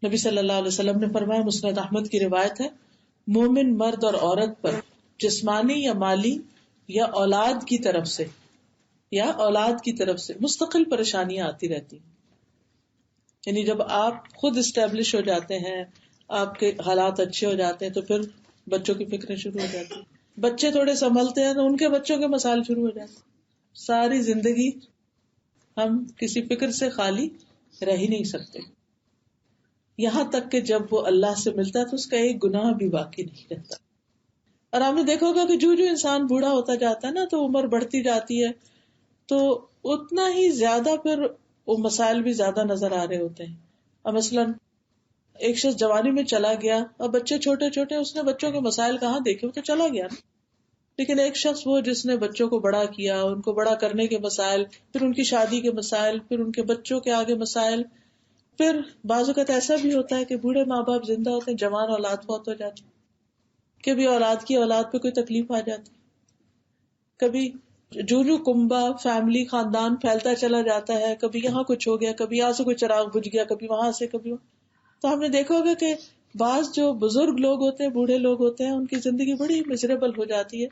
نبی صلی اللہ علیہ وسلم نے فرمایا، مسند احمد کی روایت ہے، مومن مرد اور عورت پر جسمانی یا مالی یا اولاد کی طرف سے مستقل پریشانیاں آتی رہتی ہیں. یعنی جب آپ خود اسٹیبلش ہو جاتے ہیں، آپ کے حالات اچھے ہو جاتے ہیں، تو پھر بچوں کی فکریں شروع ہو جاتی ہیں. بچے تھوڑے سنبھلتے ہیں تو ان کے بچوں کے مسائل شروع ہو جاتے ہیں. ساری زندگی ہم کسی فکر سے خالی رہ ہی نہیں سکتے. یہاں تک کہ جب وہ اللہ سے ملتا ہے تو اس کا ایک گناہ بھی باقی نہیں رہتا. اور آپ نے دیکھا ہوگا کہ جو انسان بوڑھا ہوتا جاتا ہے نا، تو عمر بڑھتی جاتی ہے، تو اتنا ہی زیادہ پھر وہ مسائل بھی زیادہ نظر آ رہے ہوتے ہیں. اور مثلاً ایک شخص جوانی میں چلا گیا اور بچے چھوٹے چھوٹے، اس نے بچوں کے مسائل کہاں دیکھے، وہ تو چلا گیا نا. لیکن ایک شخص وہ جس نے بچوں کو بڑا کیا، ان کو بڑا کرنے کے مسائل، پھر ان کی شادی کے مسائل، پھر ان کے بچوں کے آگے مسائل، پھر بعض اوقات ایسا بھی ہوتا ہے کہ بوڑھے ماں باپ زندہ ہوتے ہیں، جوان اولاد فوت ہو جاتی، کبھی اولاد کی اولاد پہ کوئی تکلیف آ جاتی، کبھی جو کنبا فیملی خاندان پھیلتا چلا جاتا ہے، کبھی یہاں کچھ ہو گیا، کبھی یہاں سے کوئی چراغ بجھ گیا، کبھی وہاں سے کبھی وہاں. تو ہم نے دیکھا ہوگا کہ بعض جو بزرگ لوگ ہوتے ہیں، بوڑھے لوگ ہوتے ہیں، ان کی زندگی بڑی مزریبل ہو جاتی ہے،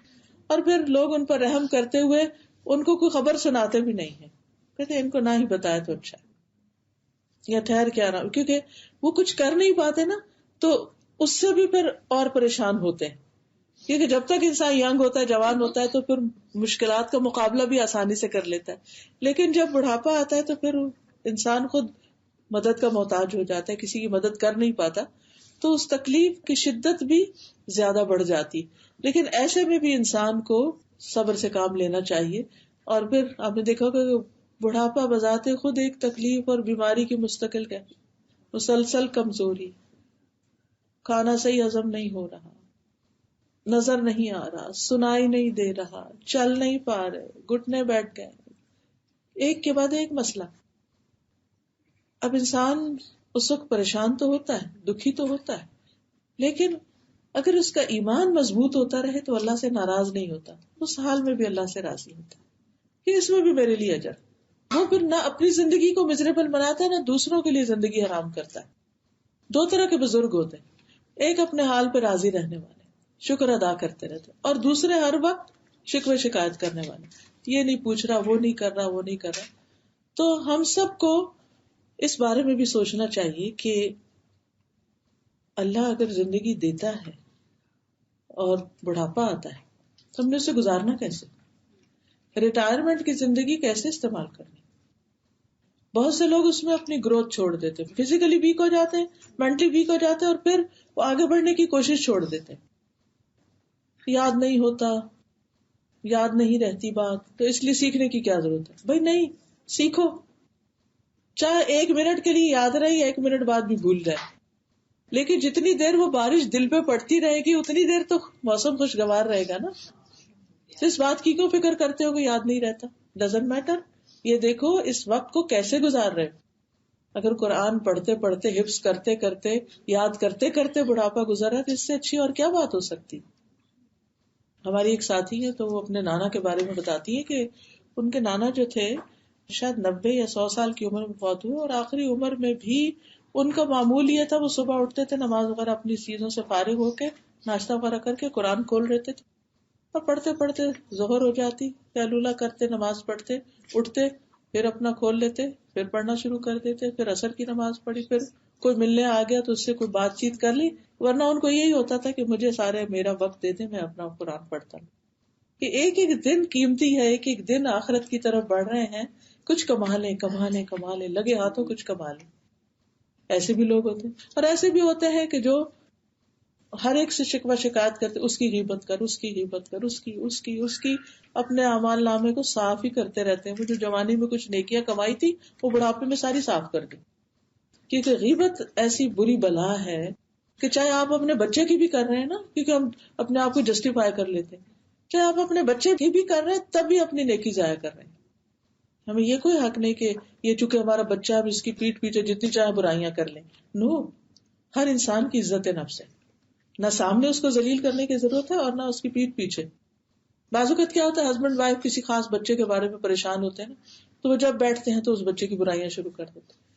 اور پھر لوگ ان پر رحم کرتے ہوئے ان کو کوئی خبر سناتے بھی نہیں ہیں، کہتے ہیں ان کو نہ ہی بتایا تو اچھا یا ٹھہر کیا رہا، کیونکہ وہ کچھ کر نہیں پاتے نا، تو اس سے بھی پھر اور پریشان ہوتے ہیں. کیونکہ جب تک انسان ینگ ہوتا ہے، جوان ہوتا ہے، تو پھر مشکلات کا مقابلہ بھی آسانی سے کر لیتا ہے. لیکن جب بڑھاپا آتا ہے تو پھر انسان خود مدد کا محتاج ہو جاتا ہے، کسی کی مدد کر نہیں پاتا، تو اس تکلیف کی شدت بھی زیادہ بڑھ جاتی. لیکن ایسے میں بھی انسان کو صبر سے کام لینا چاہیے. اور پھر آپ نے دیکھا کہ بڑھاپا بذات خود ایک تکلیف اور بیماری کی مستقل ہے. مسلسل کمزوری، کھانا صحیح ہضم نہیں ہو رہا، نظر نہیں آ رہا، سنائی نہیں دے رہا، چل نہیں پا رہے، گھٹنے بیٹھ گئے، ایک کے بعد ایک مسئلہ. اب انسان اس وقت پریشان تو ہوتا ہے، دکھی تو ہوتا ہے، لیکن اگر اس کا ایمان مضبوط ہوتا رہے تو اللہ سے ناراض نہیں ہوتا، اس حال میں بھی اللہ سے راضی ہوتا کہ اس میں بھی میرے لیے اجر. وہ پھر نہ اپنی زندگی کو مزریبل بناتا ہے، نہ دوسروں کے لیے زندگی حرام کرتا ہے. دو طرح کے بزرگ ہوتے ہیں، ایک اپنے حال پہ راضی رہنے والے، شکر ادا کرتے رہتے، اور دوسرے ہر وقت شکوے شکایت کرنے والے، یہ نہیں پوچھ رہا، وہ نہیں کر رہا، وہ نہیں کر رہا. تو ہم سب کو اس بارے میں بھی سوچنا چاہیے کہ اللہ اگر زندگی دیتا ہے اور بڑھاپا آتا ہے تو ہم نے اسے گزارنا کیسے، ریٹائرمنٹ کی زندگی کیسے استعمال کرنی. بہت سے لوگ اس میں اپنی گروتھ چھوڑ دیتے ہیں، فزیکلی ویک ہو جاتے ہیں، مینٹلی ویک ہو جاتے ہیں، اور پھر وہ آگے بڑھنے کی کوشش چھوڑ دیتے ہیں. یاد نہیں ہوتا، یاد نہیں رہتی بات، تو اس لیے سیکھنے کی کیا ضرورت ہے؟ بھائی نہیں، سیکھو، چاہے 1 منٹ کے لیے یاد رہے، 1 منٹ بعد بھی بھول جائے، لیکن جتنی دیر وہ بارش دل پہ پڑتی رہے گی اتنی دیر تو موسم خوشگوار رہے گا نا. اس بات کی کیوں فکر کرتے ہو کہ یاد نہیں رہتا؟ Doesn't matter. یہ دیکھو اس وقت کو کیسے گزار رہے. اگر قرآن پڑھتے پڑھتے، حفظ کرتے کرتے، یاد کرتے کرتے بڑھاپا گزرا تو اس سے اچھی اور کیا بات ہو سکتی. ہماری ایک ساتھی ہے تو وہ اپنے نانا کے بارے میں بتاتی ہے کہ ان کے نانا جو تھے شاید 90 یا 100 سال کی عمر میں فوت ہوئے، اور آخری عمر میں بھی ان کا معمول یہ تھا، وہ صبح اٹھتے تھے، نماز وغیرہ اپنی چیزوں سے فارغ ہو کے، ناشتہ وغیرہ کر کے قرآن کھول رہتے تھے، اور پڑھتے پڑھتے ظہر ہو جاتی، قیلولہ کرتے، نماز پڑھتے، اٹھتے، پھر اپنا کھول لیتے، پھر پڑھنا شروع کر دیتے، پھر عصر کی نماز پڑھی، پھر کوئی ملنے آ گیا تو اس سے کوئی بات چیت کر لی، ورنہ ان کو یہی ہوتا تھا کہ مجھے سارے میرا وقت دے دیں، میں اپنا قرآن پڑھتا ہوں. کہ ایک ایک دن قیمتی ہے، ایک ایک دن آخرت کی طرف بڑھ رہے ہیں، کچھ کما لیں، لگے ہاتھوں کچھ کما لیں. ایسے بھی لوگ ہوتے ہیں، اور ایسے بھی ہوتے ہیں کہ جو ہر ایک سے شکوہ شکایت کرتے، اس کی غیبت کر، اس کی غیبت کر، اس کی اپنے اعمال نامے کو صاف ہی کرتے رہتے ہیں. وہ جو جوانی میں کچھ نیکیاں کمائی تھی وہ بڑھاپے میں ساری صاف کر دی. کیونکہ غیبت ایسی بری بلا ہے کہ چاہے آپ اپنے بچے کی بھی کر رہے ہیں نا، کیونکہ ہم اپنے آپ کو جسٹیفائی کر لیتے ہیں، چاہے آپ اپنے بچے کی بھی کر رہے ہیں تب بھی اپنی نیکی ضائع کر رہے ہیں. ہمیں یہ کوئی حق نہیں کہ یہ چونکہ ہمارا بچہ ہے اس کی پیٹ پیچھے جتنی چاہے برائیاں کر لیں. نو، ہر انسان کی عزت نفس ہے، نہ سامنے اس کو ذلیل کرنے کی ضرورت ہے اور نہ اس کی پیٹ پیچھے. بعض اوقات کیا ہوتا ہے، ہسبینڈ وائف کسی خاص بچے کے بارے میں پریشان ہوتے ہیں نا، تو وہ جب بیٹھتے ہیں تو اس بچے کی برائیاں شروع کر دیتے ہیں.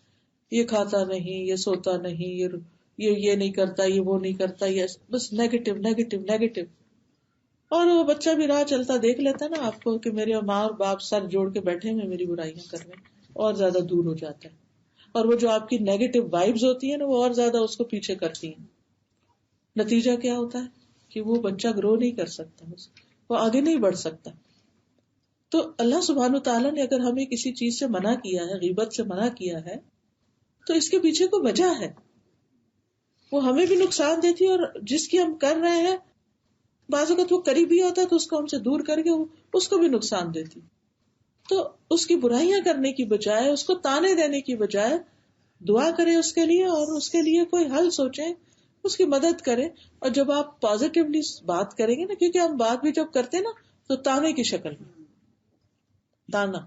یہ کھاتا نہیں، یہ سوتا نہیں، یہ نہیں کرتا، یہ وہ نہیں کرتا، یہ بس نیگیٹو نیگیٹو نیگیٹو. اور وہ بچہ بھی راہ چلتا دیکھ لیتا ہے نا آپ کو کہ میرے ماں اور باپ سر جوڑ کے بیٹھے ہوئے میری برائیاں کر رہے ہیں، اور زیادہ دور ہو جاتا ہے. اور وہ جو آپ کی نیگیٹو وائبز ہوتی ہیں نا وہ اور زیادہ اس کو پیچھے کرتی ہیں. نتیجہ کیا ہوتا ہے کہ وہ بچہ گرو نہیں کر سکتا، وہ آگے نہیں بڑھ سکتا. تو اللہ سبحانہ تعالیٰ نے اگر ہمیں کسی چیز سے منع کیا ہے، غیبت سے منع کیا ہے، تو اس کے پیچھے کوئی وجہ ہے. وہ ہمیں بھی نقصان دیتی ہے، اور جس کی ہم کر رہے ہیں بعض اوقات وہ قریبی ہوتا ہے تو اس کو ہم سے دور کر کے اس کو بھی نقصان دیتی. تو اس کی برائیاں کرنے کی بجائے، اس کو تانے دینے کی بجائے دعا کریں اس کے لیے، اور اس کے لیے کوئی حل سوچیں، اس کی مدد کریں. اور جب آپ پازیٹیولی بات کریں گے نا، کیونکہ ہم بات بھی جب کرتے ہیں نا تو تانے کی شکل میں تانا.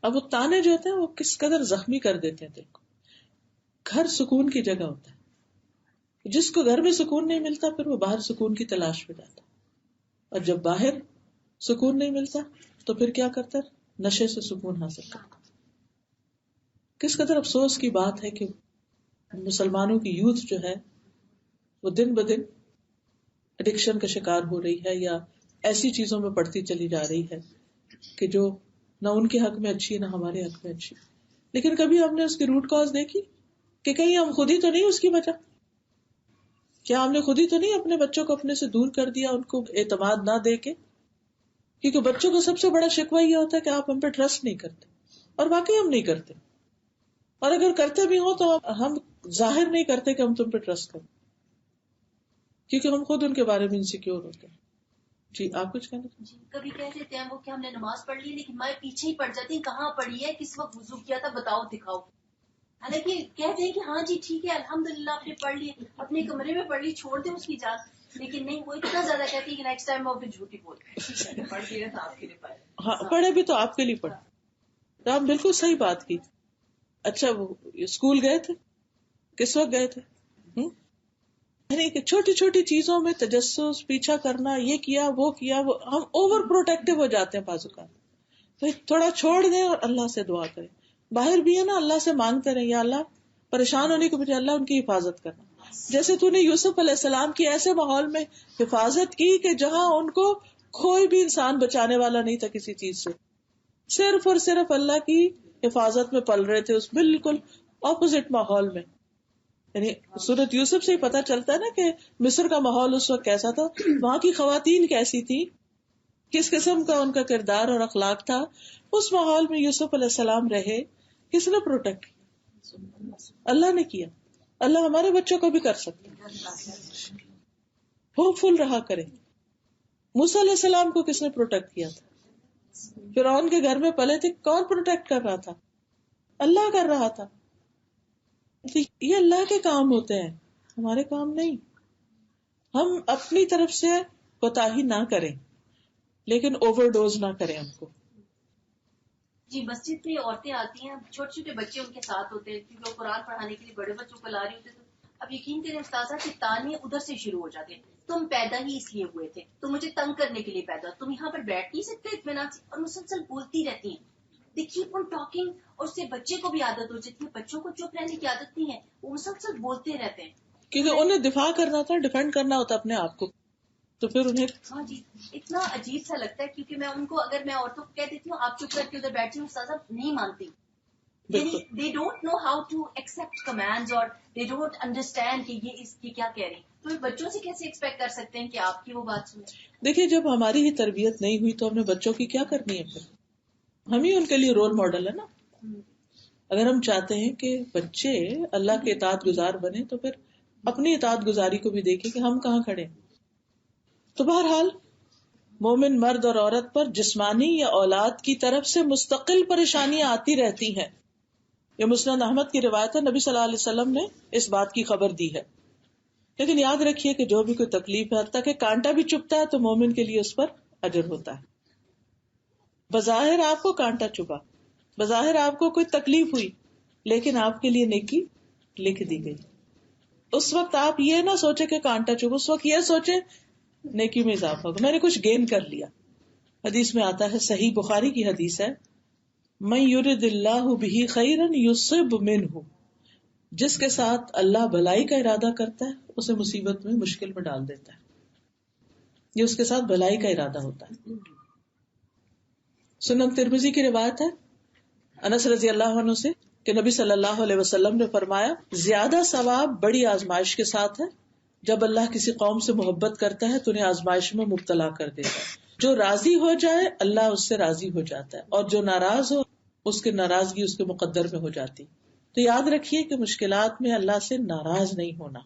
اب وہ تانے جو ہوتے ہیں وہ کس قدر زخمی کر دیتے ہیں دل کو. گھر سکون کی جگہ ہوتا ہے. جس کو گھر میں سکون نہیں ملتا پھر وہ باہر سکون کی تلاش میں جاتا. اور جب باہر سکون نہیں ملتا تو پھر کیا کرتا ہے؟ نشے سے سکون حاصل کرتا. کس قدر افسوس کی بات ہے کہ مسلمانوں کی یوتھ جو ہے وہ دن بدن ایڈکشن کا شکار ہو رہی ہے، یا ایسی چیزوں میں پڑتی چلی جا رہی ہے کہ جو نہ ان کے حق میں اچھی ہے نہ ہمارے حق میں اچھی. لیکن کبھی ہم نے اس کی روٹ کاز دیکھی کہ کہیں ہم خود ہی تو نہیں اس کی وجہ؟ کیا ہم نے خود ہی تو نہیں اپنے بچوں کو اپنے سے دور کر دیا، ان کو اعتماد نہ دے کے؟ کیونکہ بچوں کو سب سے بڑا شکوہ یہ ہوتا ہے کہ آپ ہم پہ ٹرسٹ نہیں کرتے، اور واقعی ہم نہیں کرتے. اور اگر کرتے بھی ہوں تو ہم ظاہر نہیں کرتے کہ ہم تم پہ ٹرسٹ کریں، کیونکہ ہم خود ان کے بارے میں انسیکیور ہوتے ہیں. جی آپ کچھ کہنا چاہتے ہیں؟ کبھی کہہ دیتے ہیں وہ کہ ہم نے نماز پڑھ لی، لیکن میں پیچھے ہی پڑ جاتی ہوں، کہاں پڑھی ہے، کس وقت وضو کیا تھا، بتاؤ دکھاؤ. حالانکہ کہتے ہیں کہ ہاں جی ٹھیک ہے الحمدللہ آپ نے پڑھ لی، اپنے کمرے میں پڑھ لی، چھوڑ دیں اس کی جان. لیکن نہیں، وہ اتنا زیادہ کہتی ہے کہ نیکسٹ ٹائم وہ پھر جھوٹی بولتے پڑھ لیا تھا آپ کے لیے پڑھے. ہاں پڑھے بھی تو آپ کے لیے پڑھے. تو آپ بالکل صحیح بات کی. اچھا وہ اسکول گئے تھے؟ کس وقت گئے تھے؟ یعنی کہ چھوٹی چھوٹی چیزوں میں تجسس، پیچھا کرنا، یہ کیا وہ کیا، وہ ہم اوور پروٹیکٹیو ہو جاتے ہیں بعض اوقات. تو تھوڑا چھوڑ دیں اور اللہ سے دعا کریں. باہر بھی ہے نا اللہ سے مانگتے رہیں، یا اللہ پریشان ہونے کے بجائے اللہ ان کی حفاظت کرنا. جیسے تو نے یوسف علیہ السلام کی ایسے ماحول میں حفاظت کی کہ جہاں ان کو کوئی بھی انسان بچانے والا نہیں تھا کسی چیز سے، صرف اور صرف اللہ کی حفاظت میں پل رہے تھے، اس بالکل اپوزٹ ماحول میں. یعنی سورۃ یوسف سے ہی پتہ چلتا ہے نا کہ مصر کا ماحول اس وقت کیسا تھا، وہاں کی خواتین کیسی تھی، کس قسم کا ان کا کردار اور اخلاق تھا. اس ماحول میں یوسف علیہ السلام رہے. کس نے پروٹیکٹ کیا؟ اللہ نے کیا. اللہ ہمارے بچوں کو بھی کر سکتا ہے. ہوپ فل رہا کرے. موسیٰ علیہ السلام کو کس نے پروٹیکٹ کیا تھا؟ فرعون کے گھر میں پلے تھے، کون پروٹیکٹ کر رہا تھا؟ اللہ کر رہا تھا. یہ اللہ کے کام ہوتے ہیں، ہمارے کام نہیں. ہم اپنی طرف سے کوتاہی نہ کریں، لیکن اوور ڈوز نہ کریں ہم کو. جی مسجد میں عورتیں آتی ہیں، چھوٹے چھوٹے بچے ان کے ساتھ ہوتے ہیں کیونکہ وہ قرآن پڑھانے کے لیے بڑے بچوں کو لا رہی ہوتے ہیں. اب یقین کریں استاذہ کہ تانے ادھر سے شروع ہو جاتے ہیں. تم پیدا ہی اس لیے ہوئے تھے، تم مجھے تنگ کرنے کے لیے پیدا، تم یہاں پر بیٹھ نہیں سکتے اطمینان سے. اور مسلسل بولتی رہتی ہیں. They keep on talking. اور اس سے بچے کو بھی عادت ہو جاتی ہے. بچوں کو چپ رہنے کی عادت نہیں ہے، وہ مسلسل بولتے رہتے ہیں کیونکہ انہیں دفاع کرنا ہوتا ہے، ڈیفینڈ کرنا ہوتا ہے اپنے آپ کو. تو پھر انہیں ہاں جی اتنا عجیب سا لگتا ہے. کیونکہ میں ان کو، اگر میں عورتوں کو کہہ دیتی ہوں آپ چپ کر کے ادھر بیٹھی ہوں، استاذہ نہیں مانتی. یعنی they don't know how to accept commands اور they don't understand کہ یہ اس کی کیا کہہ رہی. تو بچوں سے کیسے ایکسپیکٹ کر سکتے ہیں کہ آپ کی وہ بات سنیں؟ دیکھیے جب ہماری ہی تربیت نہیں ہوئی تو ہم نے بچوں کی کیا کرنی ہے؟ پھر ہم ہی ان کے لیے رول ماڈل ہے نا. اگر ہم چاہتے ہیں کہ بچے اللہ کے اطاعت گزار بنے تو پھر اپنی اطاعت گزاری کو بھی دیکھیں کہ ہم کہاں کھڑے ہیں. تو بہرحال مومن مرد اور عورت پر جسمانی یا اولاد کی طرف سے مستقل پریشانیاں آتی رہتی ہیں. یہ مسند احمد کی روایت ہے، نبی صلی اللہ علیہ وسلم نے اس بات کی خبر دی ہے. لیکن یاد رکھیے کہ جو بھی کوئی تکلیف ہے، حتیٰ کہ کانٹا بھی چبھتا ہے تو مومن کے لیے اس پر اجر ہوتا ہے. بظاہر آپ کو کانٹا چبھا، بظاہر آپ کو کوئی تکلیف ہوئی، لیکن آپ کے لیے نیکی لکھ دی گئی. اس وقت آپ یہ نہ سوچے کہ کانٹا چبھا، اس وقت یہ سوچے نیکی میں اضافہ ہوگا، میں نے کچھ گین کر لیا. حدیث میں آتا ہے، صحیح بخاری کی حدیث ہے، من یرد اللہ بہ خیرا یصب منہ، جس کے ساتھ اللہ بھلائی کا ارادہ کرتا ہے اسے مصیبت میں مشکل میں ڈال دیتا ہے. یہ اس کے ساتھ بھلائی کا ارادہ ہوتا ہے. سنن ترمذی کی روایت ہے انس رضی اللہ عنہ سے کہ نبی صلی اللہ علیہ وسلم نے فرمایا زیادہ ثواب بڑی آزمائش کے ساتھ ہے. جب اللہ کسی قوم سے محبت کرتا ہے تو انہیں آزمائش میں مبتلا کر دیتا ہے. جو راضی ہو جائے اللہ اس سے راضی ہو جاتا ہے اور جو ناراض ہو اس کی ناراضگی اس کے مقدر میں ہو جاتی. تو یاد رکھیے کہ مشکلات میں اللہ سے ناراض نہیں ہونا.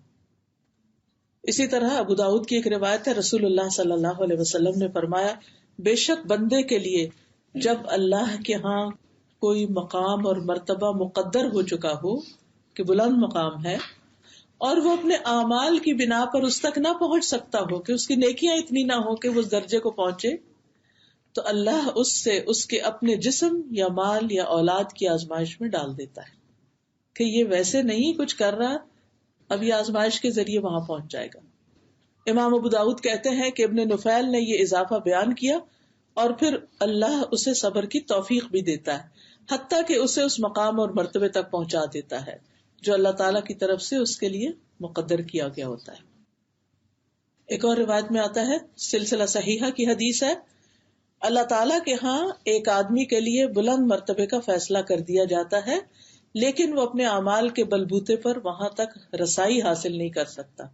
اسی طرح ابو داؤد کی ایک روایت ہے رسول اللہ صلی اللہ علیہ وسلم نے فرمایا بے شک بندے کے لیے جب اللہ کے ہاں کوئی مقام اور مرتبہ مقدر ہو چکا ہو کہ بلند مقام ہے اور وہ اپنے اعمال کی بنا پر اس تک نہ پہنچ سکتا ہو کہ اس کی نیکیاں اتنی نہ ہو کہ وہ اس درجے کو پہنچے تو اللہ اس سے اس کے اپنے جسم یا مال یا اولاد کی آزمائش میں ڈال دیتا ہے کہ یہ ویسے نہیں کچھ کر رہا اب یہ آزمائش کے ذریعے وہاں پہنچ جائے گا. امام ابو داؤد کہتے ہیں کہ ابن نفیل نے یہ اضافہ بیان کیا اور پھر اللہ اسے صبر کی توفیق بھی دیتا ہے حتیٰ کہ اسے اس مقام اور مرتبے تک پہنچا دیتا ہے جو اللہ تعالیٰ کی طرف سے اس کے لیے مقدر کیا گیا ہوتا ہے. ایک اور روایت میں آتا ہے سلسلہ صحیحہ کی حدیث ہے اللہ تعالیٰ کے ہاں ایک آدمی کے لیے بلند مرتبے کا فیصلہ کر دیا جاتا ہے لیکن وہ اپنے اعمال کے بلبوتے پر وہاں تک رسائی حاصل نہیں کر سکتا.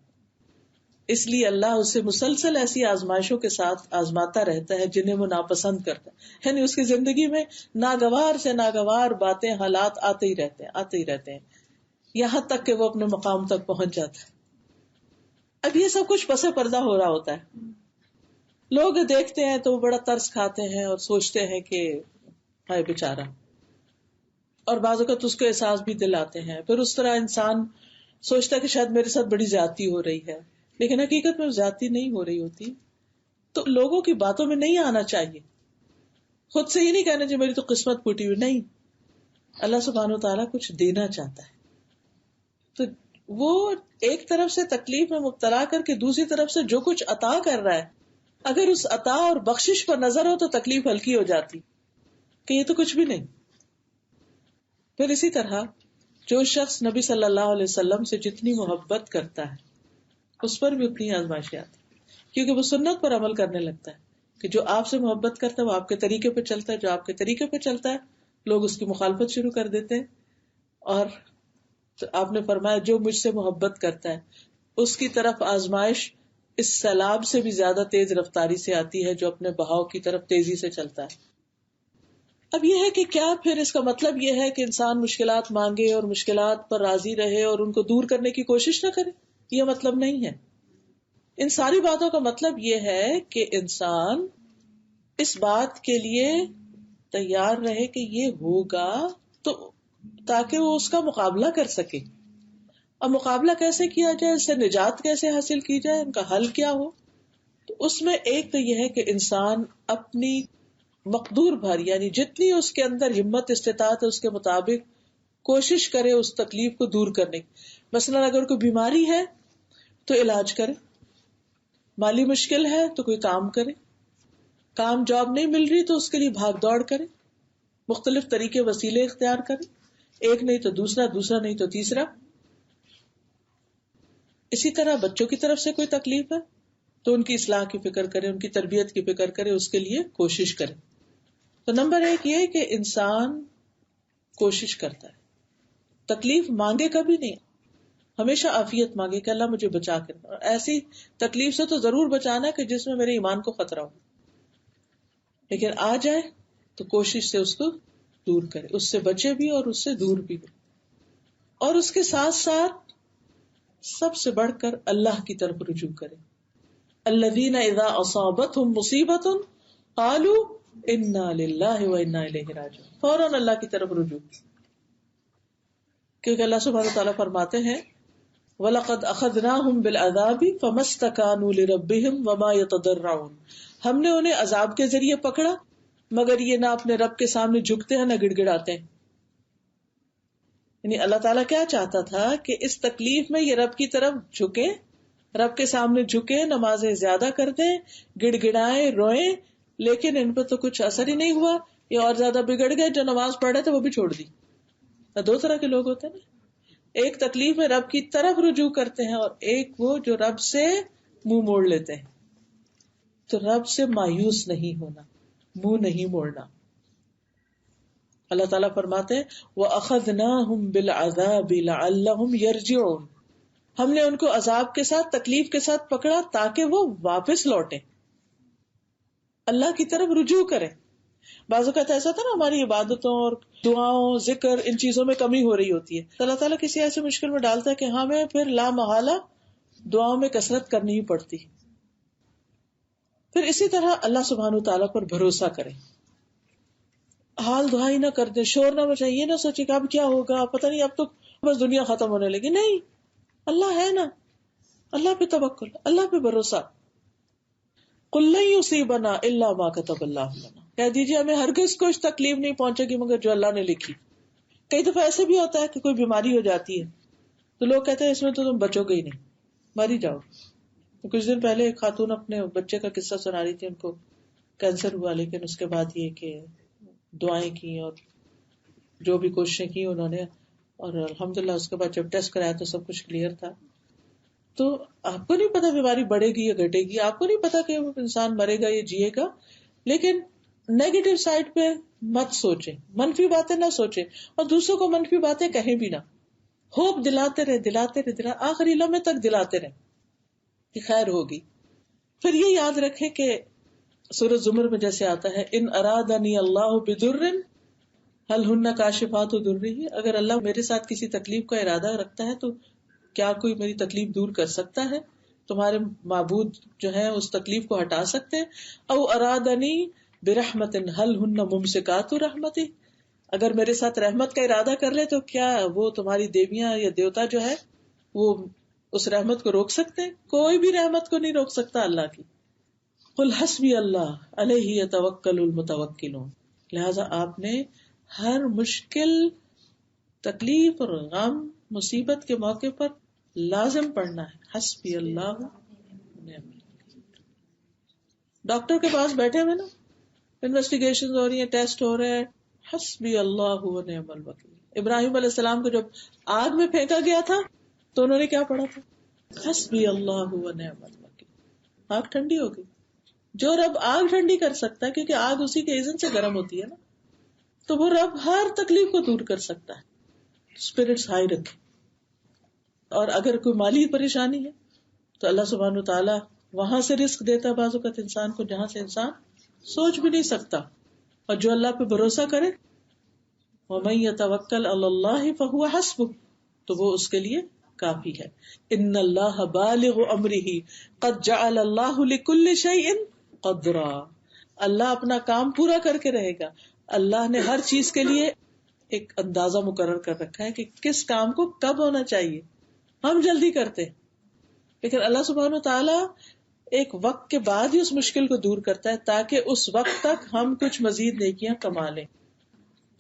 اس لیے اللہ اسے مسلسل ایسی آزمائشوں کے ساتھ آزماتا رہتا ہے جنہیں وہ ناپسند کرتا ہے. یعنی اس کی زندگی میں ناگوار سے ناگوار باتیں حالات آتے ہی رہتے ہیں یہاں تک کہ وہ اپنے مقام تک پہنچ جاتا ہے. اب یہ سب کچھ پس پردہ ہو رہا ہوتا ہے. لوگ دیکھتے ہیں تو وہ بڑا ترس کھاتے ہیں اور سوچتے ہیں کہ ہائے بیچارہ, اور بعض اوقات اس کو احساس بھی دلاتے ہیں. پھر اس طرح انسان سوچتا ہے کہ شاید میرے ساتھ بڑی زیادتی ہو رہی ہے لیکن حقیقت میں زیادتی نہیں ہو رہی ہوتی. تو لوگوں کی باتوں میں نہیں آنا چاہیے. خود سے ہی نہیں کہنا چاہیے میری تو قسمت پھوٹی ہوئی. نہیں, اللہ سبحانہ و تعالیٰ کچھ دینا چاہتا ہے تو وہ ایک طرف سے تکلیف میں مبتلا کر کے دوسری طرف سے جو کچھ عطا کر رہا ہے اگر اس عطا اور بخشش پر نظر ہو تو تکلیف ہلکی ہو جاتی کہ یہ تو کچھ بھی نہیں. پھر اسی طرح جو شخص نبی صلی اللہ علیہ وسلم سے جتنی محبت کرتا ہے اس پر بھی اتنی آزمائشیں آتی کیونکہ وہ سنت پر عمل کرنے لگتا ہے کہ جو آپ سے محبت کرتا ہے وہ آپ کے طریقے پہ چلتا ہے, جو آپ کے طریقے پہ چلتا ہے لوگ اس کی مخالفت شروع کر دیتے ہیں. اور آپ نے فرمایا جو مجھ سے محبت کرتا ہے اس کی طرف آزمائش اس سیلاب سے بھی زیادہ تیز رفتاری سے آتی ہے جو اپنے بہاؤ کی طرف تیزی سے چلتا ہے. اب یہ ہے کہ کیا پھر اس کا مطلب یہ ہے کہ انسان مشکلات مانگے اور مشکلات پر راضی رہے اور ان کو دور کرنے کی کوشش نہ کرے؟ یہ مطلب نہیں ہے. ان ساری باتوں کا مطلب یہ ہے کہ انسان اس بات کے لیے تیار رہے کہ یہ ہوگا تو تاکہ وہ اس کا مقابلہ کر سکے. اب مقابلہ کیسے کیا جائے, اس سے نجات کیسے حاصل کی جائے, ان کا حل کیا ہو, تو اس میں ایک تو یہ ہے کہ انسان اپنی مقدور بھر یعنی جتنی اس کے اندر ہمت استطاعت ہے اس کے مطابق کوشش کرے اس تکلیف کو دور کرنے کی. مثلا اگر کوئی بیماری ہے تو علاج کرے, مالی مشکل ہے تو کوئی کام کرے, کام جاب نہیں مل رہی تو اس کے لیے بھاگ دوڑ کرے, مختلف طریقے وسیلے اختیار کرے, ایک نہیں تو دوسرا, دوسرا نہیں تو تیسرا. اسی طرح بچوں کی طرف سے کوئی تکلیف ہے تو ان کی اصلاح کی فکر کرے, ان کی تربیت کی فکر کرے, اس کے لیے کوشش کرے. تو نمبر ایک یہ کہ انسان کوشش کرتا ہے, تکلیف مانگے کبھی نہیں, ہمیشہ عافیت مانگے کہ اللہ مجھے بچا کر, اور ایسی تکلیف سے تو ضرور بچانا کہ جس میں میرے ایمان کو خطرہ ہو, لیکن آ جائے تو کوشش سے اس کو دور کرے, اس سے بچے بھی اور اس سے دور بھی ہو. اور اس کے ساتھ ساتھ سب سے بڑھ کر اللہ کی طرف رجوع کرے. الذین اذا اصابتهم مصیبۃ قالوا انا للہ وانا الیہ راجعون, فوراً اللہ کی طرف رجوع, کیونکہ اللہ سبحانہ وتعالیٰ فرماتے ہیں وَلَقَدْ أَخَذْنَاهُمْ بِالْعَذَابِ فَمَا اسْتَكَانُوا لِرَبِّهِمْ وَمَا يَتَضَرَّعُونَ, ہم نے انہیں عذاب کے ذریعے پکڑا مگر یہ نہ اپنے رب کے سامنے جھکتے ہیں نہ گڑ گڑاتے ہیں. یعنی اللہ تعالیٰ کیا چاہتا تھا کہ اس تکلیف میں یہ رب کی طرف جھکیں, رب کے سامنے جھکیں, نمازیں زیادہ کر دیں, گڑ گڑائیں, روئیں, لیکن ان پہ تو کچھ اثر ہی نہیں ہوا, یہ اور زیادہ بگڑ گئے. جو نماز پڑھ رہے تھے وہ بھی چھوڑ دی. دو طرح کے لوگ ہوتے ہیں نا, ایک تکلیف میں رب کی طرف رجوع کرتے ہیں اور ایک وہ جو رب سے منہ موڑ لیتے ہیں. تو رب سے مایوس نہیں ہونا، منہ نہیں موڑنا. اللہ تعالیٰ فرماتے ہیں وَأَخَذْنَاهُمْ بِالْعَذَابِ لَعَلَّهُمْ يَرْجِعُونَ، ہم نے ان کو عذاب کے ساتھ، تکلیف کے ساتھ پکڑا تاکہ وہ واپس لوٹیں، اللہ کی طرف رجوع کریں. بعض اوقات ایسا تھا نا، ہماری عبادتوں اور دعاؤں، ذکر، ان چیزوں میں کمی ہو رہی ہوتی ہے، تو اللہ تعالیٰ کسی ایسے مشکل میں ڈالتا ہے کہ ہمیں پھر لا محالہ دعاؤں میں کثرت کرنی ہی پڑتی. پھر اسی طرح اللہ سبحانہ تعالیٰ پر بھروسہ کریں، حال دعائی نہ کر دیں، شور نہ مچائیں، یہ نہ سوچے کہ اب کیا ہوگا، پتہ نہیں اب تو بس دنیا ختم ہونے لگی. نہیں، اللہ ہے نا، اللہ پہ توکل، اللہ پہ بھروسہ. قُل لَن يُصِيبَنَا إِلَّا مَا كَتَبَ اللَّهُ لَنَا، کہہ دیجیے ہمیں ہرگز کچھ تکلیف نہیں پہنچے گی مگر جو اللہ نے لکھی. کئی دفعہ ایسے بھی ہوتا ہے کہ کوئی بیماری ہو جاتی ہے تو لوگ کہتے ہیں اس میں تو تم بچو گے ہی نہیں، مر ہی جاؤ. کچھ دن پہلے ایک خاتون اپنے بچے کا قصہ سنا رہی تھی، ان کو کینسر ہوا، لیکن اس کے بعد یہ کہ دعائیں کی اور جو بھی کوششیں کی انہوں نے، اور الحمدللہ اس کے بعد جب ٹیسٹ کرایا تو سب کچھ کلیئر تھا. تو آپ کو نہیں پتا بیماری بڑھے گی یا گھٹے گی، آپ کو نہیں پتا کہ انسان مرے گا یا جیے گا، لیکن نیگیٹو سائڈ پہ مت سوچے، منفی باتیں نہ سوچے اور دوسروں کو منفی باتیں کہیں بھی نہ. ہوپ دلاتے رہے آخری لمحے تک دلاتے رہے کہ خیر ہوگی. پھر یہ یاد رکھے کہ سورۃ زمر میں جیسے آتا ہے ان ارادنی اللہ بضر ہل ہن کاشفات ضرہ، اگر اللہ میرے ساتھ کسی تکلیف کا ارادہ رکھتا ہے تو کیا کوئی میری تکلیف دور کر سکتا ہے؟ تمہارے معبود جو ہے اس تکلیف کو ہٹا سکتے ہیں. او ارادنی برحمت ہل ہن ممسکات رحمتی، اگر میرے ساتھ رحمت کا ارادہ کر لے تو کیا وہ تمہاری دیویاں یا دیوتا جو ہے وہ اس رحمت کو روک سکتے ہیں؟ کوئی بھی رحمت کو نہیں روک سکتا اللہ کی. قل حسبی اللہ علیہ یتوکل المتوکلون، لہذا آپ نے ہر مشکل، تکلیف اور غم، مصیبت کے موقع پر لازم پڑھنا ہے حسبی اللہ. ڈاکٹر کے پاس بیٹھے ہوئے نا، انویسٹیگیشن ہو رہی ہیں، ٹیسٹ ہو رہے ہیں، حسبی اللہ و نعم الوکیل. ابراہیم علیہ السلام کو جب آگ میں پھینکا گیا تھا تو انہوں نے کیا پڑھا تھا؟ حسبی اللہ و نعم الوکیل. آگ ٹھنڈی ہو گئی. جو رب آگ ٹھنڈی کر سکتا ہے، کیونکہ آگ اسی کے ایذن سے گرم ہوتی ہے نا، تو وہ رب ہر تکلیف کو دور کر سکتا ہے. اسپرٹس ہائی رکھے. اور اگر کوئی مالی پریشانی ہے تو اللہ سبحانہ تعالیٰ وہاں سے رزق دیتا ہے بعض اوقات انسان کو جہاں سے انسان سوچ بھی نہیں سکتا. اور جو اللہ پہ بھروسہ کرے وَمَن يَتَوَكَّلْ عَلَى اللَّهِ فَهُوَ حَسْبُهُ، تو وہ اس کے لیے کافی ہے. ان اللہ بالغ امرہ قد جعل اللہ لکل شیء قدرا، اللہ اپنا کام پورا کر کے رہے گا. اللہ نے ہر چیز کے لیے ایک اندازہ مقرر کر رکھا ہے کہ کس کام کو کب ہونا چاہیے. ہم جلدی کرتے لیکن اللہ سبحانہ تعالیٰ ایک وقت کے بعد ہی اس مشکل کو دور کرتا ہے تاکہ اس وقت تک ہم کچھ مزید نیکیاں کما لیں،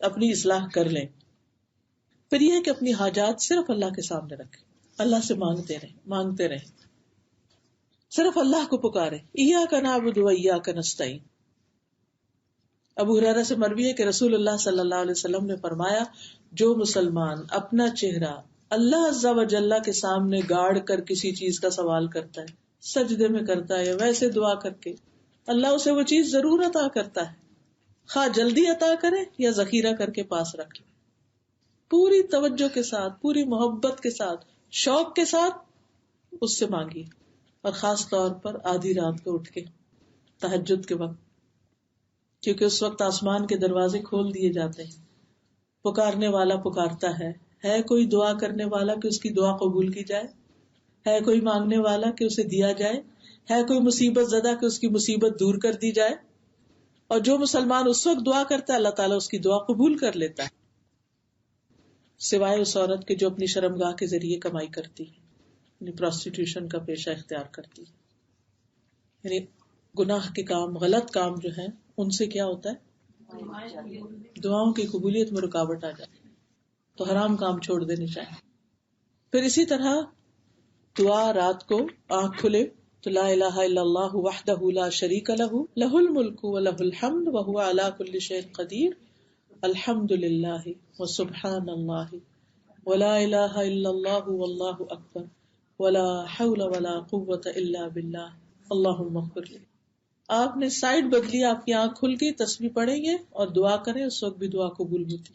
اپنی اصلاح کر لیں. پھر یہ ہے کہ اپنی حاجات صرف اللہ کے سامنے رکھیں، اللہ سے مانگتے رہیں، صرف اللہ کو پکارے. ایاک نعبد و ایاک نستعین. ابو ہریرہ سے مروی ہے کہ رسول اللہ صلی اللہ علیہ وسلم نے فرمایا جو مسلمان اپنا چہرہ اللہ عز و جل کے سامنے گاڑ کر کسی چیز کا سوال کرتا ہے، سجدے میں کرتا ہے یا ویسے دعا کر کے، اللہ اسے وہ چیز ضرور عطا کرتا ہے، خواہ جلدی عطا کرے یا ذخیرہ کر کے پاس رکھے. پوری توجہ کے ساتھ، پوری محبت کے ساتھ، شوق کے ساتھ اس سے مانگیے، اور خاص طور پر آدھی رات کو اٹھ کے تہجد کے وقت، کیونکہ اس وقت آسمان کے دروازے کھول دیے جاتے ہیں. پکارنے والا پکارتا ہے کوئی دعا کرنے والا کہ اس کی دعا قبول کی جائے، ہے کوئی مانگنے والا کہ اسے دیا جائے، ہے کوئی مصیبت زدہ کہ اس کی مصیبت دور کر دی جائے. اور جو مسلمان اس وقت دعا کرتا ہے اللہ تعالیٰ اس کی دعا قبول کر لیتا ہے، سوائے اس عورت کے جو اپنی شرمگاہ کے ذریعے کمائی کرتی ہے، یعنی پروسٹیٹیوشن کا پیشہ اختیار کرتی ہے. یعنی گناہ کے کام، غلط کام جو ہیں ان سے کیا ہوتا ہے؟ دعاؤں کی قبولیت میں رکاوٹ آ جاتی ہے. تو حرام کام چھوڑ دینے چاہیے. پھر اسی طرح دعا رات کو آنکھ کھلے تو لا الہ الا اللہ وحدہ لا شریک لہ لہ الملک ولہ الحمد وہو علی کل شیء قدیر الحمد للہ وسبحان اللہ ولا الہ الا اللہ واللہ اکبر ولا حول ولا قوة الا باللہ اللہم اغفر لی. آپ نے سائڈ بدلی، آپ کی آنکھ کھل گئی، تسبیح پڑھیں گے اور دعا کریں، اس وقت بھی دعا قبول ہوتی.